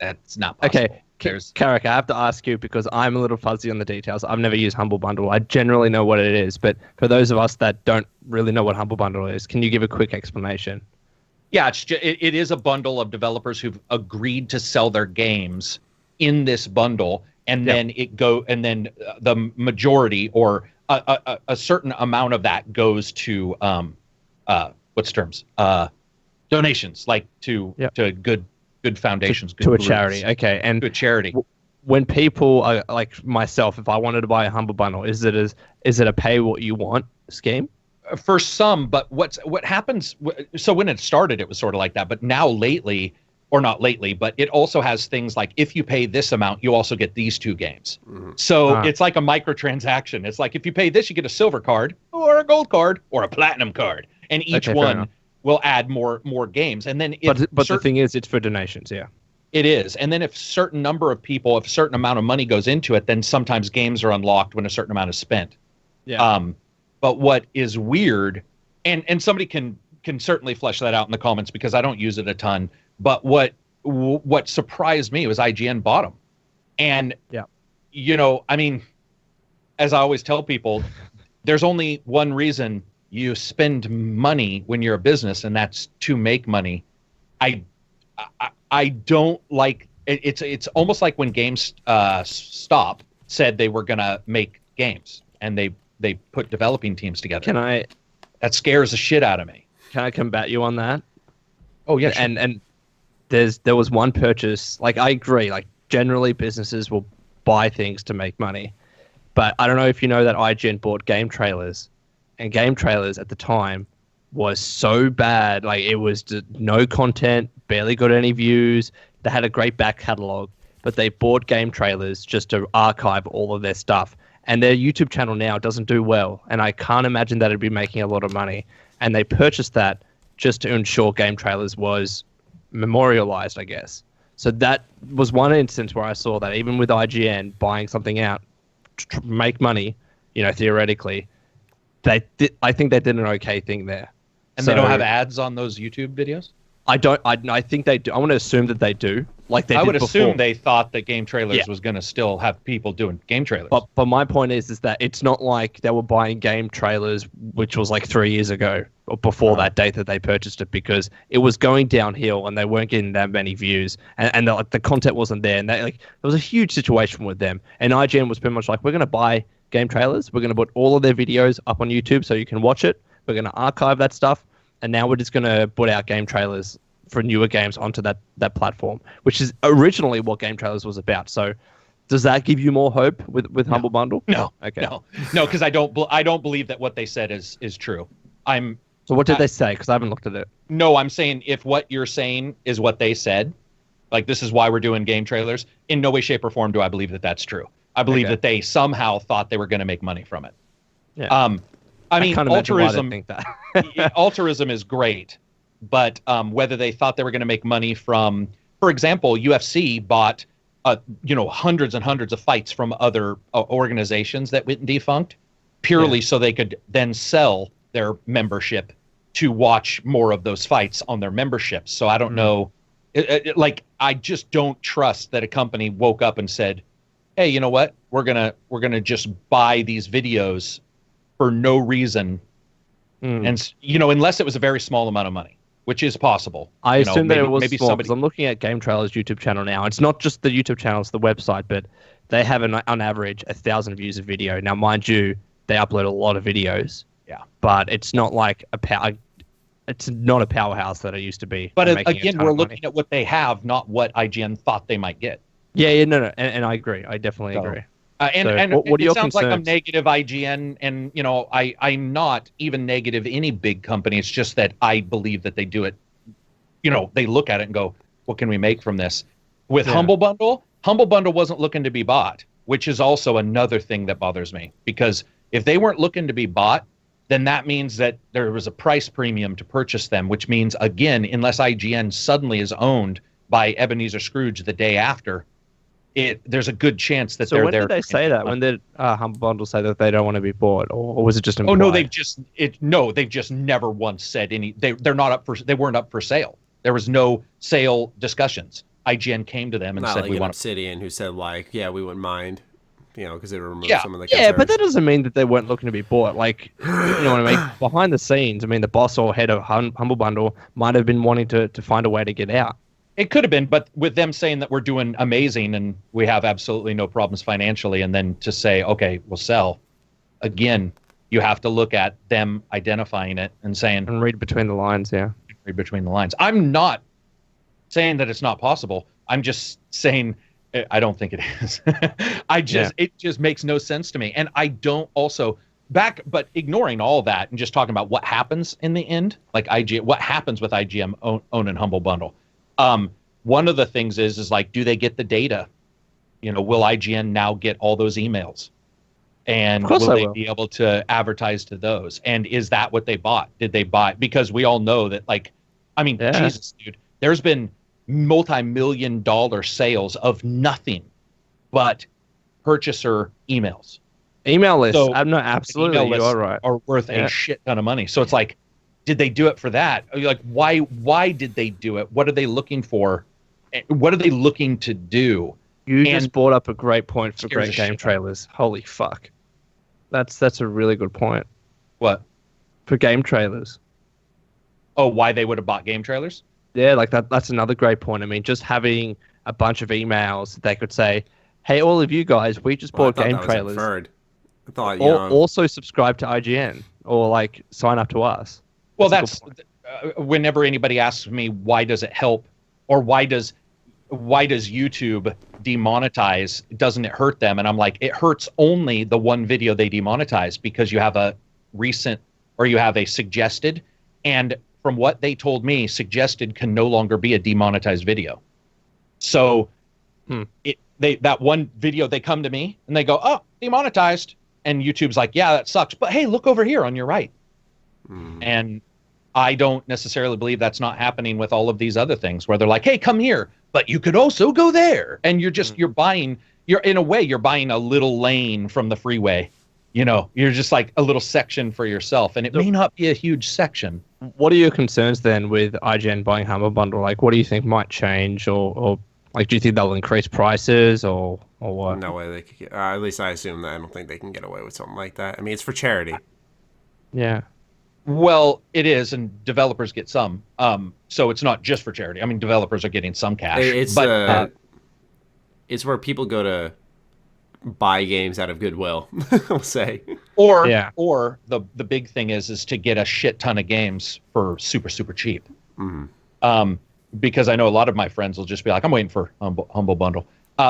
that's not possible. Okay, Karak, I have to ask you because I'm a little fuzzy on the details. I've never used Humble Bundle. I generally know what it is, but for those of us that don't really know what Humble Bundle is, can you give a quick explanation? Yeah, it is a bundle of developers who've agreed to sell their games in this bundle, and then the majority or a certain amount of that goes to what's the terms donations, like to good foundations, good To a groups. charity. Okay, and To a charity. when people are like myself, if I wanted to buy a Humble Bundle, is it a pay what you want scheme? For some, but what happens, so when it started it was sort of like that, but now lately, or not lately, but it also has things like, if you pay this amount you also get these 2 games. So it's like a microtransaction. It's like, if you pay this you get a silver card or a gold card or a platinum card, and each fair one enough. will add more games. And then But the thing is, it's for donations. Yeah. it is, and then if a certain number of people, if a certain amount of money goes into it, then sometimes games are unlocked when a certain amount is spent. Yeah. But what is weird, and somebody can certainly flesh that out in the comments because I don't use it a ton. But what surprised me was IGN bought them, and I mean, as I always tell people, there's only one reason you spend money when you're a business, and that's to make money. I don't like it. It's almost like when GameStop said they were gonna make games, and they put developing teams together. That scares the shit out of me. Can I combat you on that? Oh yeah, sure. And there was one purchase. Like, I agree. Like, generally businesses will buy things to make money, but I don't know if you know that IGN bought game trailers, and game trailers at the time was so bad. Like, it was no content, barely got any views. They had a great back catalog, but they bought game trailers just to archive all of their stuff. And their YouTube channel now doesn't do well, and I can't imagine that it'd be making a lot of money. And they purchased that just to ensure game trailers was memorialized, I guess. So that was one instance where I saw that even with IGN buying something out to make money, theoretically, I think they did an okay thing there. And they don't have ads on those YouTube videos? I think they do. I want to assume that they do. Like they I did would before. assume they thought that Game Trailers was going to still have people doing game trailers. But my point is that it's not like they were buying game trailers, which was like 3 years ago or before that date that they purchased it, because it was going downhill and they weren't getting that many views and the content wasn't there. And there was a huge situation with them. And IGN was pretty much like, we're going to buy game trailers. We're going to put all of their videos up on YouTube so you can watch it. We're going to archive that stuff. And now we're just going to put out game trailers for newer games onto that platform, which is originally what Game Trailers was about. So does that give you more hope with Humble Bundle? No. Okay. No, because I don't believe that what they said is true. So what did they say? Because I haven't looked at it. No, I'm saying if what you're saying is what they said, like this is why we're doing game trailers, in no way, shape, or form do I believe that that's true. I believe that they somehow thought they were going to make money from it. Yeah. I mean, altruism. Think that. Altruism is great, but whether they thought they were going to make money from, for example, UFC bought, hundreds and hundreds of fights from other organizations that went defunct, purely so they could then sell their membership to watch more of those fights on their memberships. So I don't know, I just don't trust that a company woke up and said, "Hey, you know what? We're gonna just buy these videos for no reason." And unless it was a very small amount of money, which is possible. I assume that it was small, because I'm looking at Game Trailers' YouTube channel now. It's not just the YouTube channel, it's the website, but they have on average 1,000 views a video. Now, mind you, they upload a lot of videos. Yeah. But it's not like it's not a powerhouse that it used to be. But again, we're looking at what they have, not what IGN thought they might get. Yeah, no, and I agree. I definitely agree. What it sounds like I'm negative IGN, and I'm not even negative any big company. It's just that I believe that they do it. They look at it and go, "What can we make from this?" With Humble Bundle wasn't looking to be bought, which is also another thing that bothers me. Because if they weren't looking to be bought, then that means that there was a price premium to purchase them, which means, again, unless IGN suddenly is owned by Ebenezer Scrooge the day after, there's a good chance that they're there. So when did they say that? When did Humble Bundle say that they don't want to be bought, or was it just implied? Oh no, they've just never once said any. They weren't up for sale. There was no sale discussions. IGN came to them and said, "We want Obsidian," who said we wouldn't mind, because it removed some of the concerns. Yeah, but that doesn't mean that they weren't looking to be bought. Like, you know what I mean? Behind the scenes, I mean, the boss or head of Humble Bundle might have been wanting to find a way to get out. It could have been, but with them saying that we're doing amazing and we have absolutely no problems financially, and then to say, okay, we'll sell, again, you have to look at them identifying it and saying... And read between the lines, yeah. Read between the lines. I'm not saying that it's not possible. I'm just saying I don't think it is. It just makes no sense to me. And I don't also... But ignoring all that and just talking about what happens in the end, like what happens with IGN owning Humble Bundle. One of the things is like, do they get the data? Will IGN now get all those emails? And will they be able to advertise to those? And is that what they bought? Did they buy? Because we all know that, Jesus, dude, there's been multi-million-dollar sales of nothing but purchaser emails. Email lists. So no, absolutely, you are right. Are worth a shit ton of money. So it's like, did they do it for that? Like, why did they do it? What are they looking for? What are they looking to do? You just brought up a great point for great game trailers. Holy fuck. That's a really good point. What? For game trailers. Oh, why they would have bought game trailers? Yeah, like that's another great point. I mean, just having a bunch of emails that they could say, "Hey, all of you guys, we just bought game trailers. I thought, also subscribe to IGN or sign up to us." Well, that's whenever anybody asks me, why does it help, or why does YouTube demonetize? Doesn't it hurt them? And I'm like, it hurts only the one video they demonetize, because you have a recent, or you have a suggested, and from what they told me, suggested can no longer be a demonetized video. So that one video, they come to me and they go, "Oh, demonetized," and YouTube's like, "Yeah, that sucks, but hey, look over here on your right." And I don't necessarily believe that's not happening with all of these other things, where they're like, "Hey, come here, but you could also go there." And you're buying a little lane from the freeway You're just like a little section for yourself, and it may not be a huge section. What are your concerns then with IGN buying Humble Bundle? Like, what do you think might change, or like, do you think they'll increase prices, or what? No way they could get, at least I assume that. I don't think they can get away with something like that. I mean, it's for charity. Yeah. Well, it is, and developers get some. So it's not just for charity. I mean, developers are getting some cash. It's where people go to buy games out of goodwill, we'll say. Or the big thing is to get a shit ton of games for super, super cheap. Mm-hmm. Because I know a lot of my friends will just be like, I'm waiting for Humble Bundle.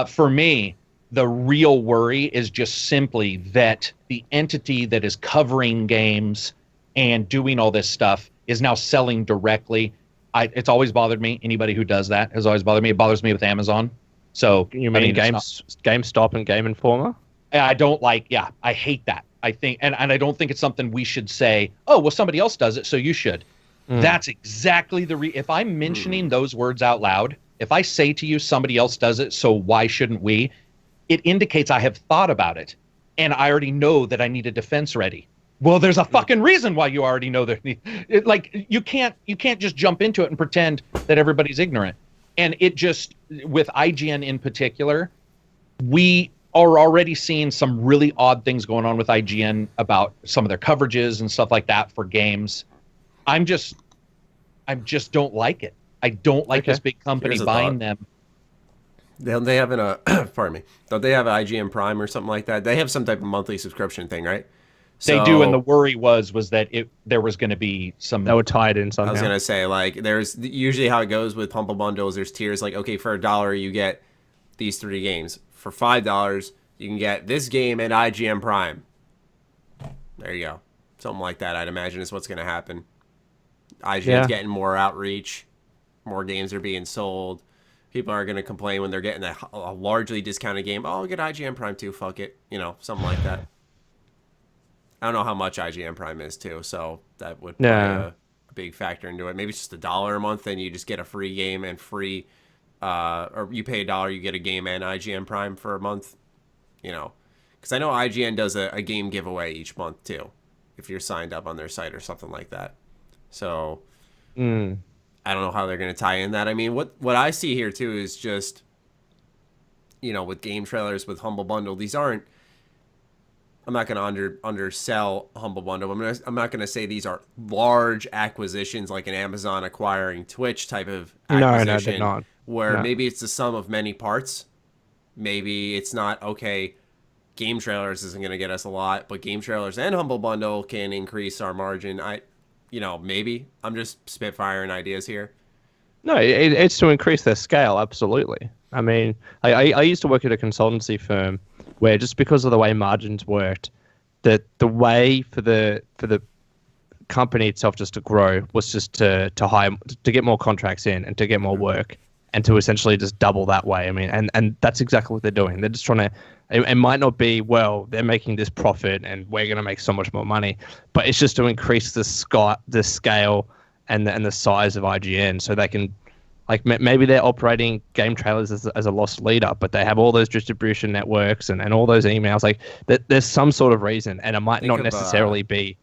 For me, the real worry is just simply that the entity that is covering games and doing all this stuff is now selling directly. It's always bothered me. Anybody who does that has always bothered me. It bothers me with Amazon. So you mean GameStop and Game Informer? I don't like. Yeah, I hate that. I think, and I don't think it's something we should say. Oh, well, somebody else does it, so you should. That's exactly if I'm mentioning those words out loud, if I say to you somebody else does it, so why shouldn't we? It indicates I have thought about it, and I already know that I need a defense ready. Well, there's a fucking reason why you already know that. Like, you can't just jump into it and pretend that everybody's ignorant. And it just, with IGN in particular, we are already seeing some really odd things going on with IGN about some of their coverages and stuff like that for games. I just don't like it. I don't like this big company buying them. Don't they have pardon me? Don't they have IGN Prime or something like that? They have some type of monthly subscription thing, right? They do, and the worry was that there was going to be some... They were tied in somehow. I was going to say, like, there's usually how it goes with Humble Bundles, there's tiers, like, okay, for $1, you get these 3 games. For $5, you can get this game and IGN Prime. There you go. Something like that, I'd imagine, is what's going to happen. IGN's getting more outreach. More games are being sold. People are going to complain when they're getting a largely discounted game. Oh, I'll get IGN Prime too, fuck it. Something like that. I don't know how much IGN Prime is too, so that would play a big factor into it. Maybe it's just $1 a month, and you just get a free game and free, or you pay $1, you get a game and IGN Prime for a month. Because I know IGN does a game giveaway each month too, if you're signed up on their site or something like that. So I don't know how they're going to tie in that. I mean, what I see here too is just, with game trailers, with Humble Bundle, these aren't. I'm not going to undersell Humble Bundle. I'm not going to say these are large acquisitions like an Amazon acquiring Twitch type of acquisition. No, they're not. Where maybe it's the sum of many parts. Maybe it's not, okay, game trailers isn't going to get us a lot, but game trailers and Humble Bundle can increase our margin. Maybe. I'm just spitfiring ideas here. No, it's to increase their scale, absolutely. I mean, I used to work at a consultancy firm where, just because of the way margins worked, that the way for the company itself just to grow was just to hire, to get more contracts in and to get more work, and to essentially just double that way. I mean, and that's exactly what they're doing. They're just trying to. It might not be, well, they're making this profit and we're going to make so much more money, but it's just to increase the scale and the size of IGN, so they can. Like, maybe they're operating game trailers as a loss leader, but they have all those distribution networks and all those emails. Like, there's some sort of reason, and it might not necessarily be.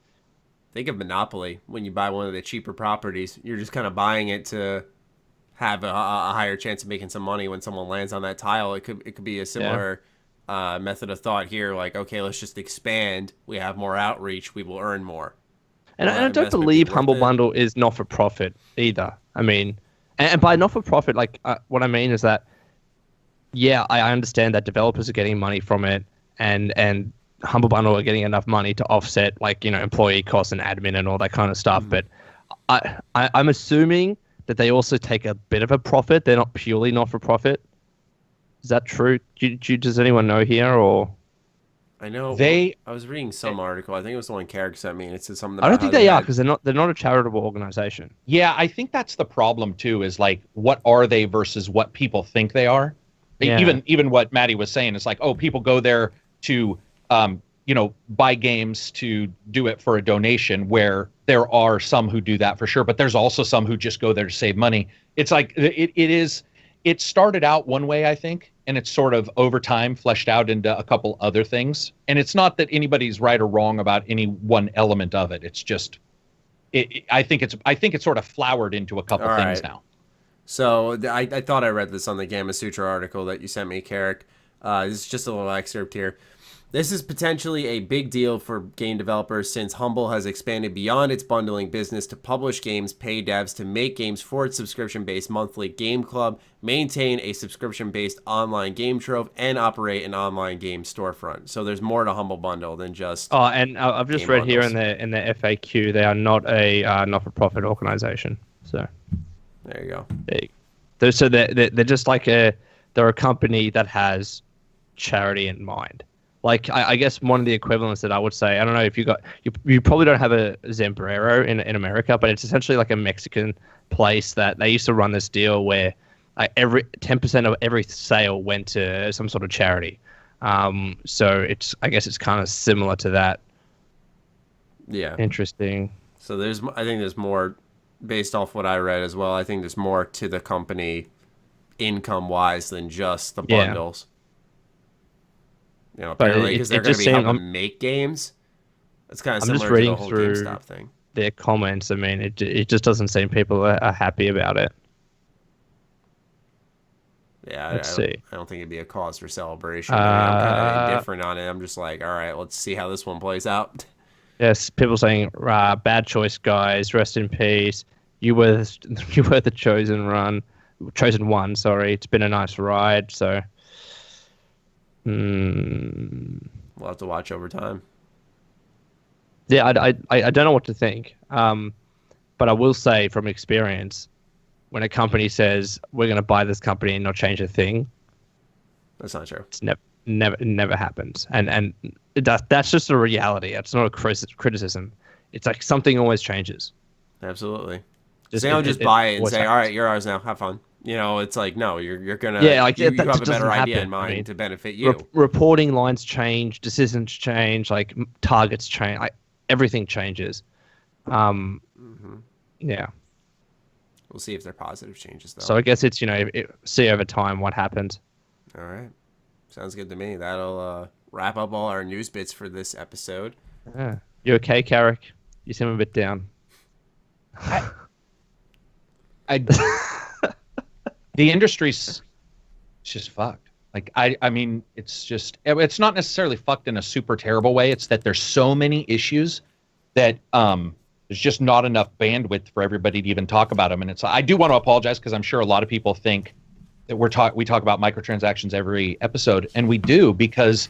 Think of Monopoly. When you buy one of the cheaper properties, you're just kind of buying it to have a higher chance of making some money when someone lands on that tile. It could be a similar method of thought here. Like, okay, let's just expand. We have more outreach. We will earn more. And I don't believe Humble Bundle is not for profit either. I mean. And by not-for-profit, like, what I mean is that, I understand that developers are getting money from it, and Humble Bundle are getting enough money to offset, like, employee costs and admin and all that kind of stuff. But I'm assuming that they also take a bit of a profit. They're not purely not-for-profit. Is that true? Does anyone know here, or? I know. I was reading some article. I think it was the one Karak sent me, and it said something about. I don't think they are, because they're not a charitable organization. Yeah, I think that's the problem too. Is like, what are they versus what people think they are? Yeah. Even what Maddie was saying, it's like, oh, people go there to buy games to do it for a donation. Where there are some who do that for sure, but there's also some who just go there to save money. It's like it started out one way, I think, and it's sort of over time fleshed out into a couple other things. And it's not that anybody's right or wrong about any one element of it. It's just, I think it's sort of flowered into a couple things now. So I thought I read this on the Gamma Sutra article that you sent me, Karak. This is just a little excerpt here. This is potentially a big deal for game developers since Humble has expanded beyond its bundling business to publish games, pay devs to make games for its subscription-based monthly game club, maintain a subscription-based online game trove, and operate an online game storefront. So there's more to Humble Bundle than just. Oh, and I've just read bundles. here in the FAQ they are not a not-for-profit organization. So there you go. So they're just like they're a company that has charity in mind. Like, I guess one of the equivalents that I would say, I don't know if you probably don't have a Zambrero in America, but it's essentially like a Mexican place that they used to run this deal where every 10% of every sale went to some sort of charity. So I guess it's kind of similar to that. Yeah. Interesting. So I think there's more based off what I read as well. I think there's more to the company income-wise than just the bundles. You know, apparently because they're going to be helping make games. It's kind of similar to the whole GameStop thing. Their comments, I mean, it just doesn't seem people are happy about it. Yeah, I don't think it'd be a cause for celebration. I'm kind of indifferent on it. I'm just like, all right, let's see how this one plays out. Yes, people saying, bad choice, guys. Rest in peace. You were the chosen one. Sorry, it's been a nice ride. So. We'll have to watch over time. Yeah, I don't know what to think. But I will say from experience, when a company says we're going to buy this company and not change a thing, that's not true. It's never happens. And that's just a reality. It's not a criticism. It's like something always changes. Absolutely. They don't just buy it and say, all right, you're ours now. Have fun. You know, it's like, no, you're going to, you have a better idea in mind to benefit you. Reporting lines change, decisions change, like targets change, like everything changes. Yeah. We'll see if they're positive changes, though. So I guess it's, see over time what happens. All right. Sounds good to me. That'll wrap up all our news bits for this episode. Yeah. You okay, Karak? You seem a bit down. The industry's just fucked. Like, I mean, it's not necessarily fucked in a super terrible way. It's that there's so many issues that there's just not enough bandwidth for everybody to even talk about them. And I do want to apologize because I'm sure a lot of people think that we talk about microtransactions every episode, and we do, because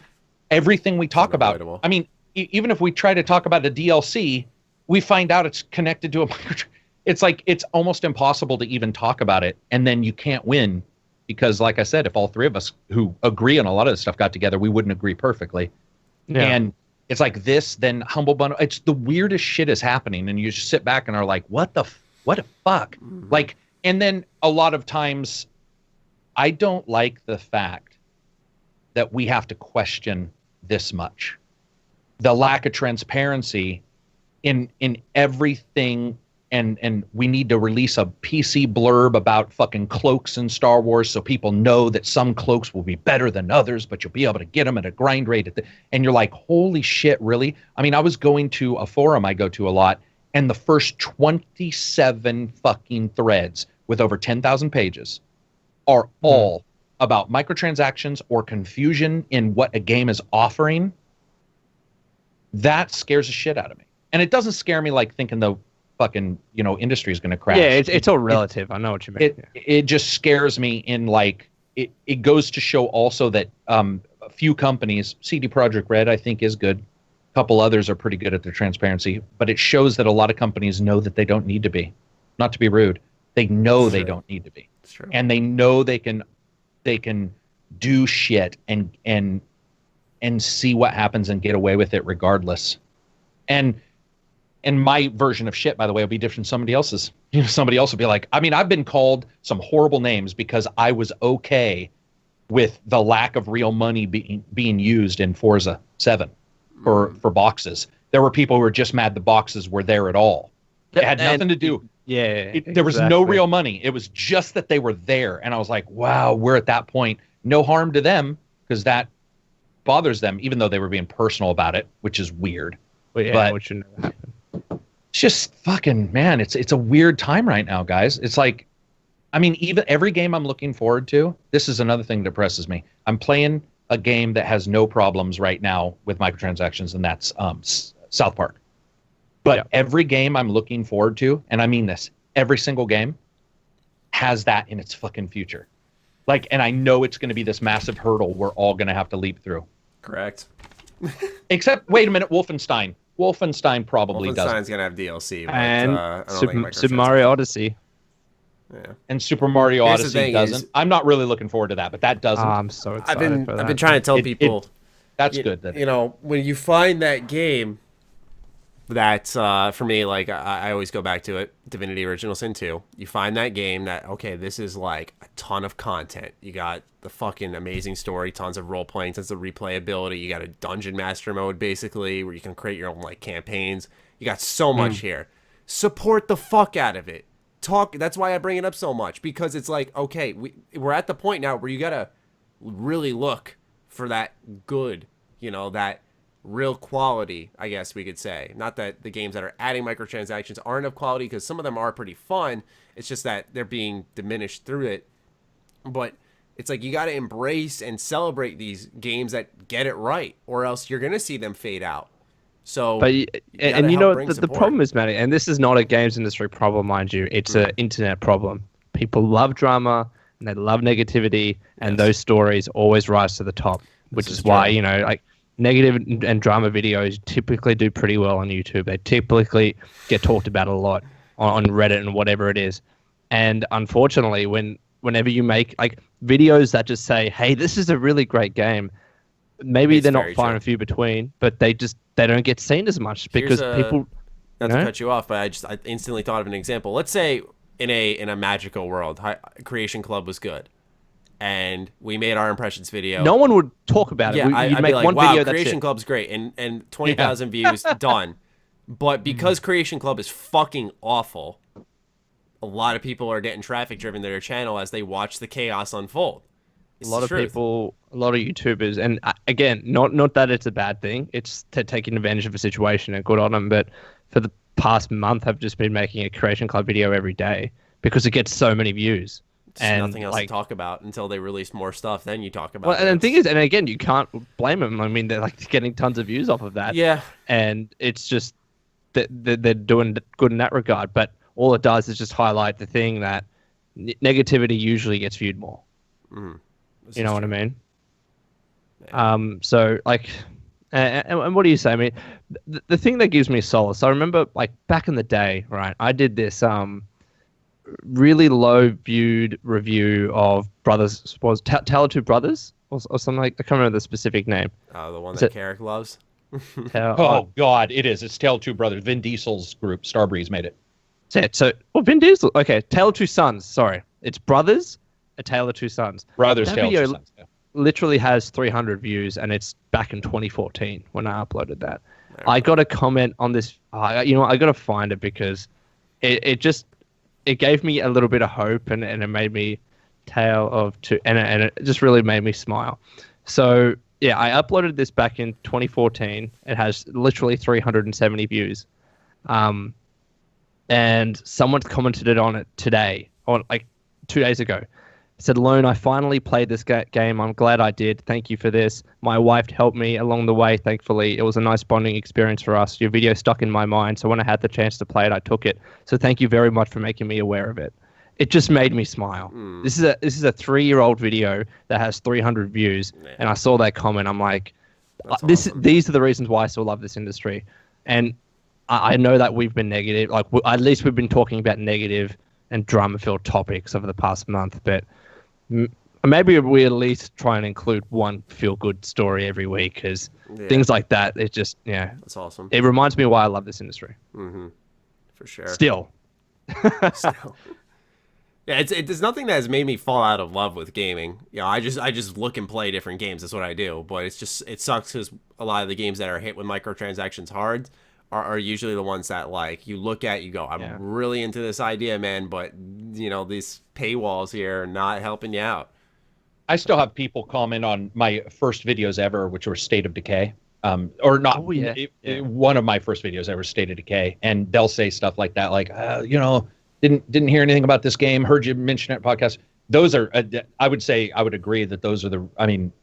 everything we talk about, I mean, even if we try to talk about a DLC, we find out it's connected to a microtransaction. It's like, it's almost impossible to even talk about it, and then you can't win because, like I said, if all three of us who agree on a lot of this stuff got together, we wouldn't agree perfectly. Yeah. And it's like this, then Humble Bundle. It's the weirdest shit is happening, and you just sit back and are like, what the fuck? Mm-hmm. Like, and then a lot of times, I don't like the fact that we have to question this much. The lack of transparency in everything. And we need to release a PC blurb about fucking cloaks in Star Wars so people know that some cloaks will be better than others, but you'll be able to get them at a grind rate. And you're like, holy shit, really? I mean, I was going to a forum I go to a lot, and the first 27 fucking threads with over 10,000 pages are all about microtransactions or confusion in what a game is offering. That scares the shit out of me. And it doesn't scare me like thinking the fucking industry is going to crash. Yeah, it's all relative. I know what you mean. It just scares me in like it goes to show also that a few companies, CD Projekt Red I think is good, a couple others are pretty good at their transparency, but it shows that a lot of companies know that they don't need to be. Not to be rude, they know they don't need to be. It's true. And they know they can do shit and see what happens and get away with it regardless. And my version of shit, by the way, will be different than somebody else's. Somebody else will be like, I mean, I've been called some horrible names because I was okay with the lack of real money being used in Forza 7 for boxes. There were people who were just mad the boxes were there at all. It had nothing to do. Yeah. There was no real money. It was just that they were there. And I was like, wow, we're at that point. no harm to them because that bothers them, even though they were being personal about it, which is weird. Well, yeah, but which should never happen. it's just fucking, man, it's a weird time right now, guys. It's like, I mean, even every game I'm looking forward to, this is another thing that depresses me. I'm playing a game that has no problems right now with microtransactions, and that's South Park. But every game I'm looking forward to, and I mean this, every single game has that in its fucking future. Like, and I know it's going to be this massive hurdle we're all going to have to leap through. Correct. Except, wait a minute, Wolfenstein. Wolfenstein probably doesn't. Wolfenstein's gonna have DLC, but And I don't think Super Mario Odyssey. Yeah. And Super Mario Here's the Odyssey thing doesn't. is- I'm not really looking forward to that, but that doesn't. I'm so excited for that. I've been trying to tell It- people That's good. That you know, when you find that game that's for me, like I always go back to it, Divinity Original Sin 2. You find that game that, okay, this is like a ton of content. You got the fucking amazing story, tons of role playing, tons of replayability. You got a dungeon master mode basically where you can create your own like campaigns. You got so much here. Support the fuck out of it. That's why I bring it up so much, because it's like, okay, we're at the point now where you gotta really look for that good, you know, that real quality, I guess we could say. Not that the games that are adding microtransactions aren't of quality, because some of them are pretty fun. It's just that they're being diminished through it. But it's like you got to embrace and celebrate these games that get it right, or else you're going to see them fade out. So, But and you know the support. problem is, Matty, and this is not a games industry problem, mind you. It's an internet problem. People love drama and they love negativity, and those stories always rise to the top, which is why, you know, like negative and drama videos typically do pretty well on YouTube. They typically get talked about a lot on Reddit and whatever it is. And unfortunately, whenever you make like videos that just say, "Hey, this is a really great game," maybe It's they're not very far true. and few between, but they don't get seen as much because people. Not you know? to cut you off, but I instantly thought of an example. Let's say in a magical world, Creation Club was good, and we made our impressions video. No one would talk about it. Yeah, You'd I'd make be like, one wow, video, that's Creation it. Club's great, and 20,000 views, done. But because Creation Club is fucking awful, a lot of people are getting traffic driven to their channel as they watch the chaos unfold. A lot of people, a lot of YouTubers, and again, not that it's a bad thing. It's taking advantage of a situation and good on them. But for the past month, I've just been making a Creation Club video every day because it gets so many views. There's And nothing else to talk about until they release more stuff. Then you talk about well, it. and the thing is, and again, you can't blame them. I mean, they're like getting tons of views off of that. Yeah. And it's just that they're doing good in that regard. But all it does is just highlight the thing that negativity usually gets viewed more. You know what I mean? Yeah. So like, and what do you say? I mean, the thing that gives me solace. I remember like back in the day, right? I did this really low viewed review of Brothers, was Tale of Two Brothers or something like. I can't remember the specific name. The one that Karak loves. Oh God, it is. It's Tale of Two Brothers. Vin Diesel's group, Starbreeze, made it. So Vin Diesel. Okay, Tale of Two Sons. Sorry, it's Brothers, A Tale of Two Sons. Brothers, That Tale of video Two Sons. Yeah. literally has 300 views, and it's back in 2014 when I uploaded that. I got a comment on this. You know, I got to find it because it gave me a little bit of hope, and it made me Tale of Two, and it just really made me smile. So yeah, I uploaded this back in 2014. It has literally 370 views. And someone commented on it today, or like 2 days ago. Said, Lone, I finally played this game. I'm glad I did. Thank you for this. My wife helped me along the way, thankfully. It was a nice bonding experience for us. Your video stuck in my mind, so when I had the chance to play it, I took it. So thank you very much for making me aware of it. It just made me smile. This is a 3-year-old video that has 300 views, and I saw that comment. I'm like, these are the reasons why I still love this industry. And I know that we've been negative. Like at least we've been talking about negative and drama-filled topics over the past month, but maybe we at least try and include one feel-good story every week, because things like that, it just, That's awesome. it reminds me why I love this industry. For sure. Still. Yeah, there's nothing that has made me fall out of love with gaming. You know, I just look and play different games. That's what I do. But it sucks because a lot of the games that are hit with microtransactions hard are usually the ones that, like, you look at, you go, I'm really into this idea, man, but, you know, these paywalls here are not helping you out. I still have people comment on my first videos ever, which were State of Decay. Or not. Oh, yeah. One of my first videos ever, State of Decay, and they'll say stuff like that, like, didn't hear anything about this game. Heard you mention it podcast. Those are, I would agree that those are the. I mean,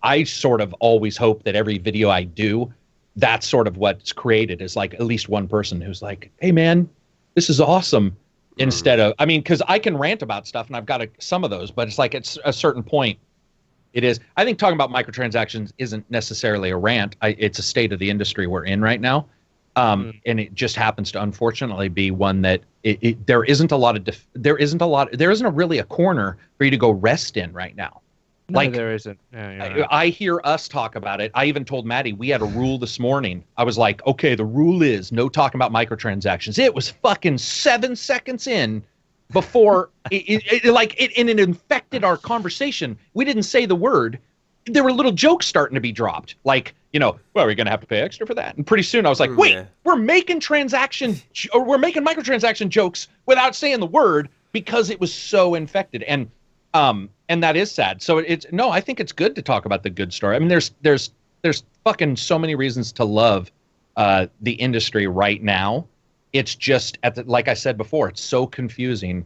I sort of always hope that every video I do, that's sort of what's created, is like at least one person who's like, hey man, this is awesome. Instead of, I mean, because I can rant about stuff and I've got some of those, but it's like at a certain point, it is. I think talking about microtransactions isn't necessarily a rant. It's a state of the industry we're in right now. And it just happens to unfortunately be one that there isn't really a corner for you to go rest in right now. No, Like there isn't. Yeah, you're right. I hear us talk about it. I even told Maddie we had a rule this morning. I was like, okay, the rule is no talking about microtransactions. It was fucking 7 seconds in before it infected our conversation. We didn't say the word. There were little jokes starting to be dropped. Like, well, we're going to have to pay extra for that. And pretty soon I was like, wait, we're making microtransaction jokes without saying the word because it was so infected. And that is sad. So I think it's good to talk about the good story. I mean, there's fucking so many reasons to love the industry right now. It's just like I said before, it's so confusing,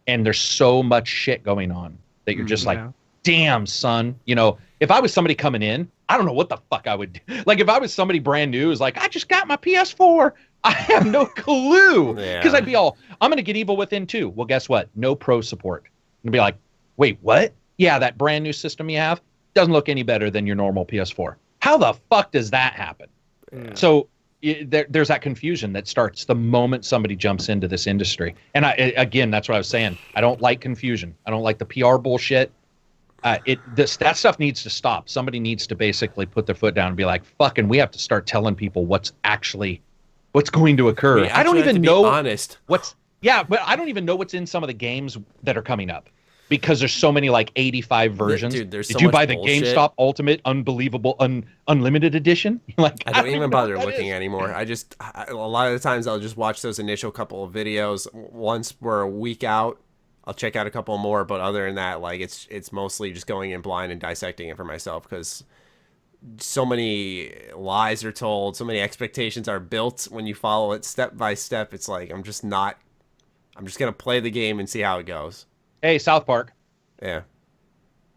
and there's so much shit going on that you're just like, damn, son. If I was somebody coming in, I don't know what the fuck I would do. Like if I was somebody brand new who's like, I just got my PS4. I have no clue. Because I'd be all, I'm going to get Evil Within 2. Well, guess what? No pro support. And be like, wait, what? Yeah, that brand new system you have doesn't look any better than your normal PS4. How the fuck does that happen? Yeah. So there's that confusion that starts the moment somebody jumps into this industry. And again, that's what I was saying. I don't like confusion. I don't like the PR bullshit. That stuff needs to stop. Somebody needs to basically put their foot down and be like, fucking, we have to start telling people what's going to occur. I don't even know honest. but I don't even know what's in some of the games that are coming up. Because there's so many, like 85 versions. Dude, there's Did you buy the GameStop Ultimate Unbelievable Unlimited Edition? Like, I don't even bother looking anymore. A lot of the times I'll just watch those initial couple of videos. Once we're a week out, I'll check out a couple more. But other than that, like it's mostly just going in blind and dissecting it for myself because so many lies are told, so many expectations are built when you follow it step by step. It's like I'm just gonna play the game and see how it goes. Hey, South Park. Yeah.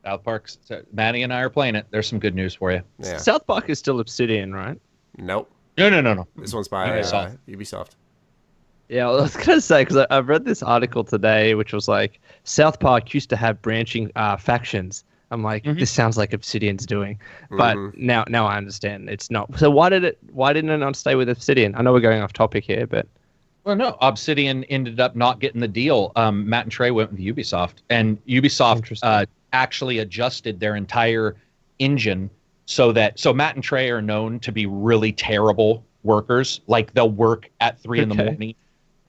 South Park. Maddie and I are playing it. There's some good news for you. Yeah. South Park is still Obsidian, right? Nope. No. This one's by Ubisoft. Yeah, I was going to say, because I've read this article today, which was like, South Park used to have branching factions. I'm like, this sounds like Obsidian's doing. But now I understand it's not. So why didn't it not stay with Obsidian? I know we're going off topic here, but... Well, no, Obsidian ended up not getting the deal. Matt and Trey went with Ubisoft, and Ubisoft actually adjusted their entire engine so Matt and Trey are known to be really terrible workers. Like they'll work at 3 in the morning,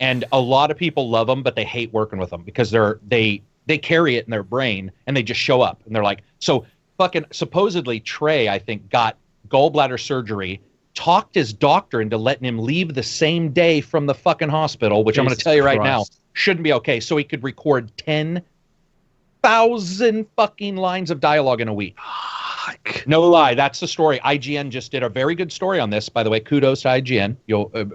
and a lot of people love them, but they hate working with them because they carry it in their brain and they just show up and they're like, so fucking supposedly Trey, I think, got gallbladder surgery. Talked his doctor into letting him leave the same day from the fucking hospital, which I'm going to tell you right now shouldn't be okay. So he could record 10,000 fucking lines of dialogue in a week. Fuck. No lie, that's the story. IGN just did a very good story on this, by the way. Kudos to IGN.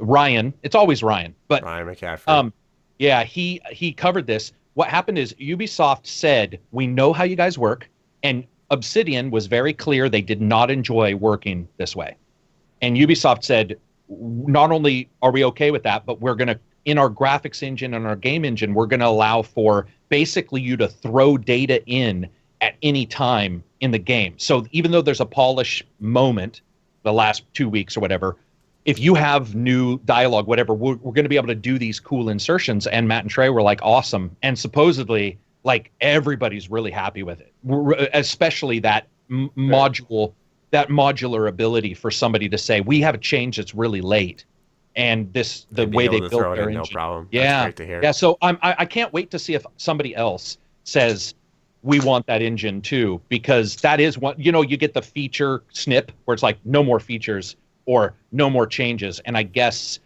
Ryan, it's always Ryan, but Ryan McCaffrey. Yeah, he covered this. What happened is Ubisoft said, "We know how you guys work," and Obsidian was very clear they did not enjoy working this way. And Ubisoft said, not only are we okay with that, but we're going to, in our graphics engine and our game engine, we're going to allow for basically you to throw data in at any time in the game. So even though there's a polish moment, the last 2 weeks or whatever, if you have new dialogue, whatever, we're going to be able to do these cool insertions. And Matt and Trey were like, awesome. And supposedly, like, everybody's really happy with it, especially that modular ability for somebody to say, we have a change that's really late, and the way they built their engine. No problem. Yeah, that's great to hear. Yeah. So I can't wait to see if somebody else says we want that engine too, because that is what you get the feature snip where it's like no more features or no more changes, and I guess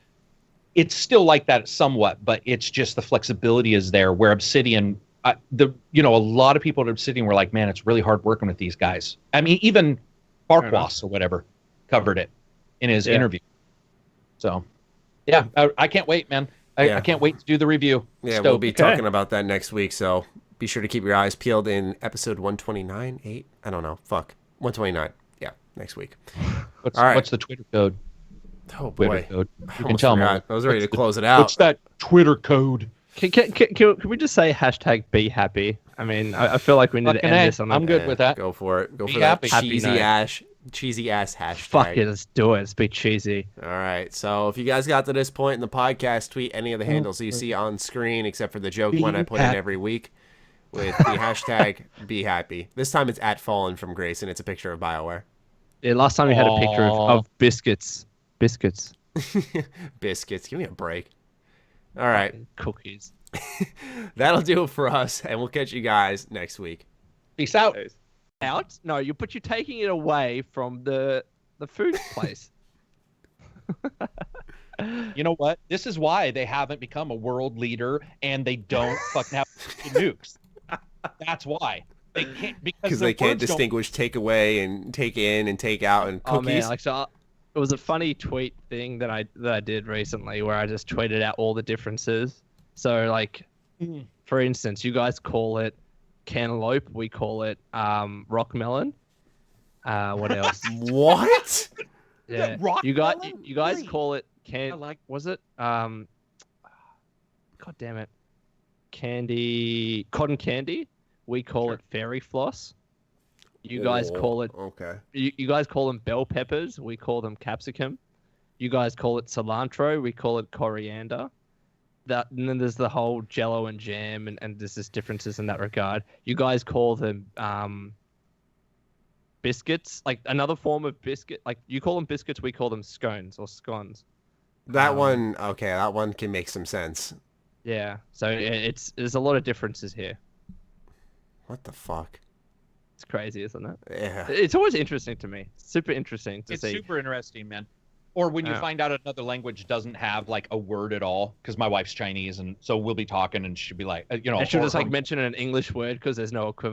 it's still like that somewhat, but it's just the flexibility is there where Obsidian a lot of people that are sitting were like, man, it's really hard working with these guys. I mean, even Farquaad or whatever covered it in his interview. So, yeah, I can't wait, man. I can't wait to do the review. Yeah, we'll be talking about that next week, so be sure to keep your eyes peeled in episode 129, 8? I don't know. Fuck. 129. Yeah, next week. What's the Twitter code? Oh, boy. Code. You can tell me. I was ready to close it out. What's that Twitter code? Can we just say hashtag be happy? I mean, I feel like we need to end this on I'm good with that. Go for it. Go be for happy. that cheesy ass hashtag. Fuck it, let's do it. Let's be cheesy. All right. So if you guys got to this point in the podcast, tweet any of the handles you see on screen, except for the joke one I put in every week with the hashtag be happy. This time it's at Fallen from Grace, and it's a picture of BioWare. Yeah, last time you had a picture of biscuits. Biscuits. Biscuits. Give me a break. All right. Cookies. That'll do it for us, and we'll catch you guys next week. Peace out. Out? No, you're taking it away from the food place. You know what? This is why they haven't become a world leader and they don't fucking have nukes. That's why. They can't, because they can't distinguish take away and take in and take out and cookies. Oh man, like so it was a funny tweet thing that I did recently where I just tweeted out all the differences. So like for instance, you guys call it cantaloupe, we call it rock melon. What else? What? Yeah. You guys call it was it god damn it. Cotton candy. We call it fairy floss. You guys call it okay. You guys call them bell peppers. We call them capsicum. You guys call it cilantro. We call it coriander. And then there's the whole Jello and jam, and there's just differences in that regard. You guys call them biscuits, like another form of biscuit. Like you call them biscuits, we call them scones or scones. That one can make some sense. Yeah, so there's a lot of differences here. What the fuck? It's crazy, isn't it? Yeah. It's always interesting to me. Super interesting to see. It's super interesting, man. Or when you find out another language doesn't have like a word at all, because my wife's Chinese, and so we'll be talking, and she'll be like, and she'll just like mention an English word because there's no equivalent.